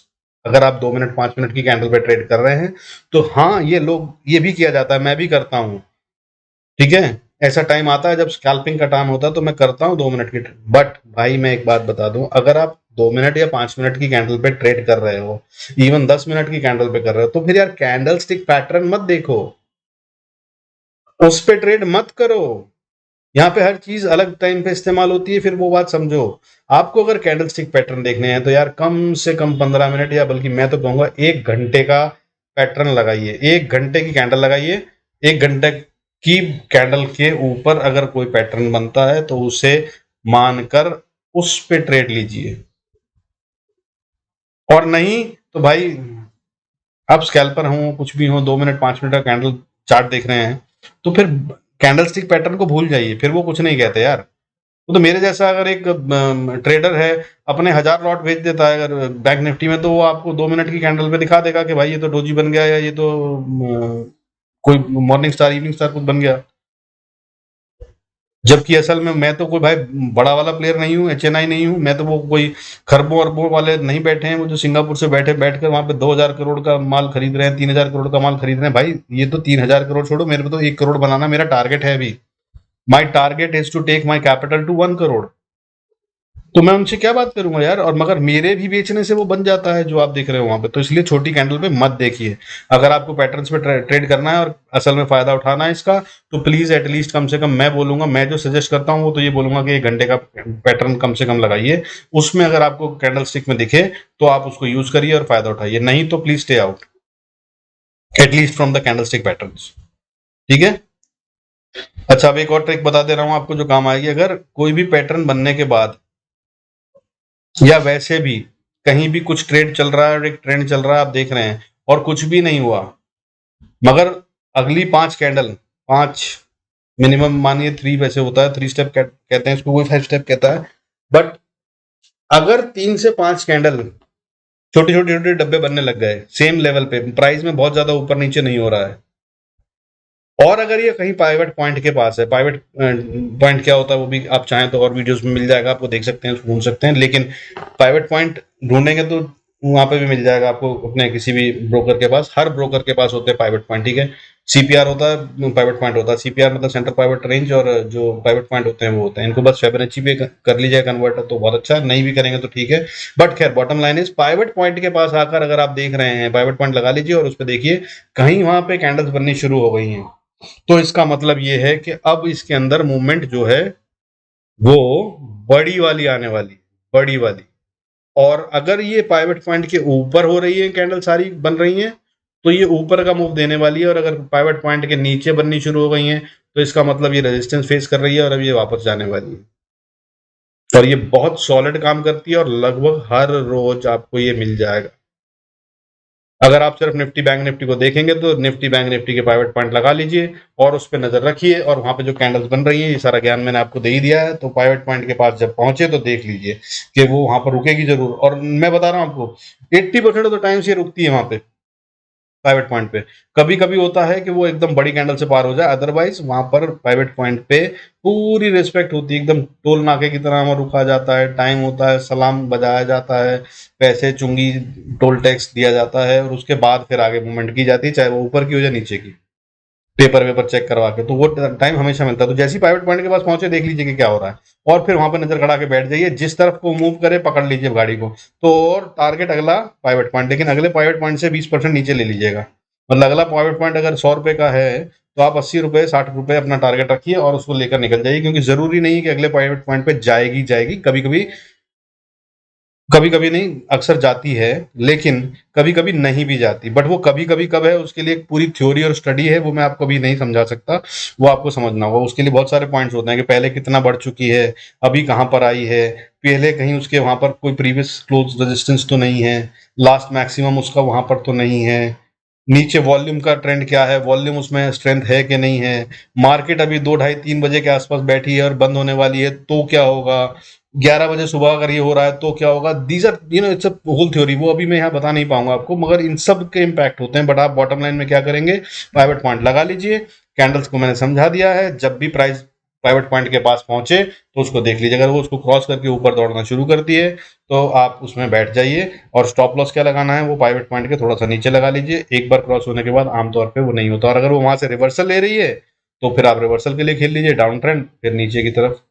अगर आप 2 मिनट 5 मिनट की कैंडल पे ट्रेड कर रहे हैं तो हाँ, ये लोग, ये भी किया जाता है, मैं भी करता हूँ, ठीक है। ऐसा टाइम आता है जब स्कैल्पिंग का टाइम होता है तो मैं करता हूँ 2 मिनट की। बट भाई मैं एक बात बता दूं, अगर आप 2 मिनट या 5 मिनट की कैंडल पे ट्रेड कर रहे हो, इवन 10 मिनट की कैंडल पे कर रहे हो, तो फिर यार कैंडल स्टिक पैटर्न मत देखो, उस पे ट्रेड मत करो। यहाँ पे हर चीज अलग टाइम पे इस्तेमाल होती है, फिर वो बात समझो। आपको अगर कैंडल स्टिक पैटर्न देखने हैं तो यार कम से कम 15 मिनट, या बल्कि मैं तो कहूंगा 1 घंटे का पैटर्न लगाइए। 1 घंटे की कैंडल लगाइए। 1 घंटे की कैंडल के ऊपर अगर कोई पैटर्न बनता है तो उसे मानकर उस पे ट्रेड लीजिए, और नहीं तो भाई आप स्कैल्पर हो, कुछ भी हो, 2 मिनट 5 मिनट का कैंडल चार्ट देख रहे हैं तो फिर कैंडल स्टिक पैटर्न को भूल जाइए, फिर वो कुछ नहीं कहते यार। वो तो मेरे जैसा अगर एक ट्रेडर है, अपने 1000 लॉट भेज देता है अगर बैंक निफ्टी में, तो वो आपको 2 मिनट की कैंडल पे दिखा देगा कि भाई ये तो डोजी बन गया, या ये तो कोई मॉर्निंग स्टार इवनिंग स्टार कुछ बन गया। जबकि असल में मैं तो कोई भाई बड़ा वाला प्लेयर नहीं हूँ, एचएनआई नहीं हूँ मैं, तो वो कोई खरबों अरबों वाले नहीं बैठे हैं, वो जो सिंगापुर से बैठकर वहां पे 2000 करोड़ का माल खरीद रहे हैं, 3000 करोड़ का माल खरीद रहे हैं। भाई ये तो 3000 करोड़ छोड़ो, मेरे को तो 1 करोड़ बनाना मेरा टारगेट है अभी। My target is to take my capital to 1 crore. तो मैं उनसे क्या बात करूंगा यार, और मगर मेरे भी बेचने से वो बन जाता है जो आप देख रहे हो वहां पे। तो इसलिए छोटी कैंडल पे मत देखिए। अगर आपको पैटर्न्स पे ट्रेड करना है और असल में फायदा उठाना है इसका, तो प्लीज एटलीस्ट कम से कम मैं बोलूंगा, मैं जो सजेस्ट करता हूँ वो तो ये बोलूंगा कि 1 घंटे का पैटर्न कम से कम लगाइए। उसमें अगर आपको कैंडल स्टिक में दिखे तो आप उसको यूज करिए और फायदा उठाइए, नहीं तो please stay out at least from the candle stick pattern. ठीक है। अच्छा, अब एक और ट्रिक बता दे रहा हूं आपको जो काम आएगी। अगर कोई भी पैटर्न बनने के बाद या वैसे भी कहीं भी कुछ ट्रेड चल रहा है और एक ट्रेंड चल रहा है, आप देख रहे हैं और कुछ भी नहीं हुआ, मगर अगली 5 कैंडल, 5 मिनिमम मानिए 3 वैसे होता है, 3 स्टेप कहते हैं इसको, कोई 5 स्टेप कहता है। बट अगर 3 से 5 कैंडल छोटे छोटे छोटे डब्बे बनने लग गए सेम लेवल पे, प्राइस में बहुत ज्यादा ऊपर नीचे नहीं हो रहा है, और अगर ये कहीं पाइवट पॉइंट के पास है, पाइवट पॉइंट क्या होता है वो भी आप चाहें तो और वीडियोस में मिल जाएगा, आपको देख सकते हैं, ढूंढ सकते हैं। लेकिन पाइवट पॉइंट ढूंढेंगे तो वहां पे भी मिल जाएगा आपको, अपने किसी भी ब्रोकर के पास, हर ब्रोकर के पास होते हैं पाइवट पॉइंट, ठीक है। सीपीआर होता है, पाइवट पॉइंट होता है। सीपीआर मतलब सेंटर पाइवट रेंज, और जो पाइवट पॉइंट होते हैं वो होते हैं, इनको बस फिबोनाची पे कर लीजिए कन्वर्टर तो बहुत अच्छा है, नहीं भी करेंगे तो ठीक है। बट खैर, bottom line is pivot point के पास आकर अगर आप देख रहे हैं, पाइवट पॉइंट लगा लीजिए और उस पर देखिए कहीं वहां पे कैंडल्स बननी शुरू हो गई हैं, तो इसका मतलब ये है कि अब इसके अंदर मूवमेंट जो है वो बड़ी वाली आने वाली, बड़ी वाली। और अगर ये पाइवट पॉइंट के ऊपर हो रही है, कैंडल सारी बन रही हैं, तो ये ऊपर का मूव देने वाली है। और अगर पाइवट पॉइंट के नीचे बननी शुरू हो गई हैं, तो इसका मतलब ये रेजिस्टेंस फेस कर रही है और अब ये वापस जाने वाली है। और ये बहुत सॉलिड काम करती है और लगभग हर रोज आपको ये मिल जाएगा। अगर आप सिर्फ निफ्टी बैंक निफ्टी को देखेंगे तो निफ्टी बैंक निफ्टी के पाइवट पॉइंट लगा लीजिए और उस पर नजर रखिए, और वहां पे जो कैंडल्स बन रही है, ये सारा ज्ञान मैंने आपको दे ही दिया है। तो पाइवट पॉइंट के पास जब पहुंचे तो देख लीजिए कि वो वहां पर रुकेगी जरूर। और मैं बता रहा हूं आपको, 80% ऑफ द टाइम्स ये रुकती है वहां पे, प्राइवेट पॉइंट पे। कभी कभी होता है कि वो एकदम बड़ी कैंडल से पार हो जाए, अदरवाइज वहां पर प्राइवेट पॉइंट पे पूरी रिस्पेक्ट होती है, एकदम टोल नाके की तरह वहां रुका जाता है, टाइम होता है, सलाम बजाया जाता है, पैसे चुंगी टोल टैक्स दिया जाता है, और उसके बाद फिर आगे मूवमेंट की जाती है, चाहे वो ऊपर की हो या नीचे की, पेपर वेपर चेक करवा के। तो वो टाइम हमेशा मिलता है। तो जैसे ही प्राइवेट पॉइंट के पास पहुंचे देख लीजिए कि क्या हो रहा है, और फिर वहां पर नजर खड़ा के बैठ जाइए, जिस तरफ को मूव करे पकड़ लीजिए गाड़ी को। तो और टारगेट अगला प्राइवेट पॉइंट, लेकिन अगले प्राइवेट पॉइंट से 20% नीचे ले लीजिएगा। मतलब अगला प्राइवेट पॉइंट अगर 100 रुपए का है तो आप 80 रुपए 60 रुपए अपना टारगेट रखिए और उसको लेकर निकल जाइए, क्योंकि जरूरी नहीं है कि अगले प्राइवेट पॉइंट पे जाएगी जाएगी, कभी कभी, कभी कभी नहीं, अक्सर जाती है, लेकिन कभी कभी नहीं भी जाती। बट वो कभी कभी कब है, उसके लिए एक पूरी थ्योरी और स्टडी है, वो मैं आपको अभी नहीं समझा सकता, वो आपको समझना होगा। उसके लिए बहुत सारे पॉइंट्स होते हैं कि पहले कितना बढ़ चुकी है, अभी कहाँ पर आई है, पहले कहीं उसके वहां पर कोई प्रीवियस क्लोज रेजिस्टेंस तो नहीं है, लास्ट मैक्सिमम उसका वहां पर तो नहीं है, नीचे वॉल्यूम का ट्रेंड क्या है, वॉल्यूम उसमें स्ट्रेंथ है कि नहीं है, मार्केट अभी 2 ढाई 3 बजे के आसपास बैठी है और बंद होने वाली है तो क्या होगा, 11 बजे सुबह अगर ये हो रहा है तो क्या होगा। These are it's a whole theory, वो अभी मैं यहाँ बता नहीं पाऊंगा आपको, मगर इन सब के इम्पैक्ट होते हैं। बट आप बॉटम लाइन में क्या करेंगे, प्राइवेट पॉइंट लगा लीजिए। कैंडल्स को मैंने समझा दिया है, जब भी प्राइस प्राइवेट पॉइंट के पास पहुंचे तो उसको देख लीजिए, अगर वो उसको क्रॉस करके ऊपर दौड़ना शुरू करती है तो आप उसमें बैठ जाइए। और स्टॉप लॉस क्या लगाना है, वो प्राइवेट पॉइंट के थोड़ा सा नीचे लगा लीजिए। एक बार क्रॉस होने के बाद आमतौर पे वो नहीं होता, और अगर वो वहां से रिवर्सल ले रही है तो फिर आप रिवर्सल के लिए खेल लीजिए, डाउन ट्रेंड फिर नीचे की तरफ।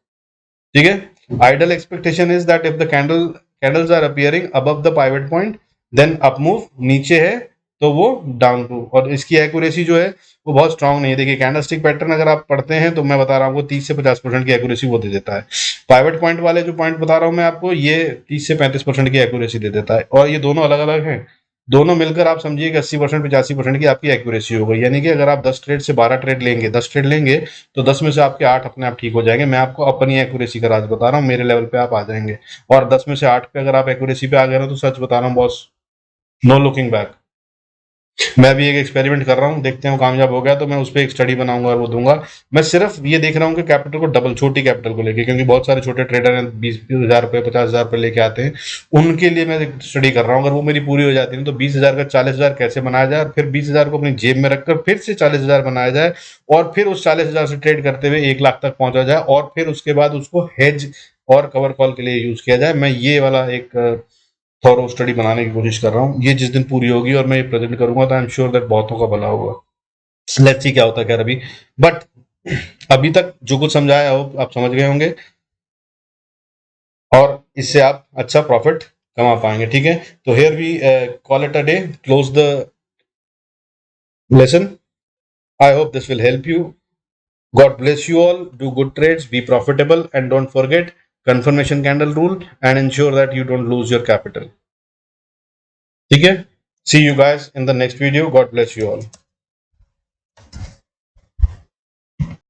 ठीक है। Ideal expectation is that if the candles are appearing above the pivot point then up move, नीचे है तो वो डाउन मूव। और इसकी एक्यूरेसी जो है वो बहुत स्ट्रांग नहीं है। देखिए कैंडलस्टिक पैटर्न अगर आप पढ़ते हैं तो मैं बता रहा हूँ 30 से 50% की एक्यूरेसी वो दे देता है। प्राइवेट पॉइंट वाले जो पॉइंट बता रहा हूँ मैं आपको, ये 30 से 35% की एक्यूरेसी दे देता है, और ये दोनों अलग अलग हैं। दोनों मिलकर आप समझिए कि 80% 85% की आपकी एक्यूरेसी हो गई। यानी कि अगर आप 10 ट्रेड से 12 ट्रेड लेंगे, 10 ट्रेड लेंगे तो 10 में से आपके 8 अपने आप ठीक हो जाएंगे। मैं आपको अपनी एक्यूरेसी का राज बता रहा हूँ, मेरे लेवल पे आप आ जाएंगे। और 10 में से 8 पे अगर आप एक्यूरेसी पे आ गए ना तो सच बता रहा हूँ बॉस, नो लुकिंग बैक। मैं भी एक एक्सपेरिमेंट कर रहा हूँ, देखते हैं कामयाब हो गया तो मैं उस पर एक स्टडी बनाऊंगा और वो दूंगा। मैं सिर्फ ये देख रहा हूँ कि कैपिटल को डबल, छोटी कैपिटल को लेके, क्योंकि बहुत सारे छोटे ट्रेडर हैं 20,000 रुपये 50,000 रुपये लेके आते हैं, उनके लिए मैं स्टडी कर रहा हूँ। अगर वो मेरी पूरी हो जाती है तो 20,000 का 40,000 कैसे बनाया जाए, और फिर 20,000 को अपनी जेब में रखकर फिर से 40,000 बनाया जाए, और फिर उस 40,000 से ट्रेड करते हुए 1 लाख तक पहुंचा जाए, और फिर उसके बाद उसको हेज और कवर कॉल के लिए यूज किया जाए। मैं ये वाला एक थॉरो स्टडी बनाने की कोशिश कर रहा हूँ। ये जिस दिन पूरी होगी और मैं ये प्रेजेंट करूंगा तो आई एम श्योर दैट बहुतों का भला होगा। लेट्स सी क्या होता है खैर अभी। बट अभी तक जो कुछ समझाया हो आप समझ गए होंगे, और इससे आप अच्छा प्रॉफिट कमा पाएंगे। ठीक है, तो here we call it a day, close the lesson. I hope this will help you. God bless you all. Do good trades, be profitable, and don't forget confirmation candle rule and ensure that you don't lose your capital. ठीक है, see you guys in the next video. God bless you all.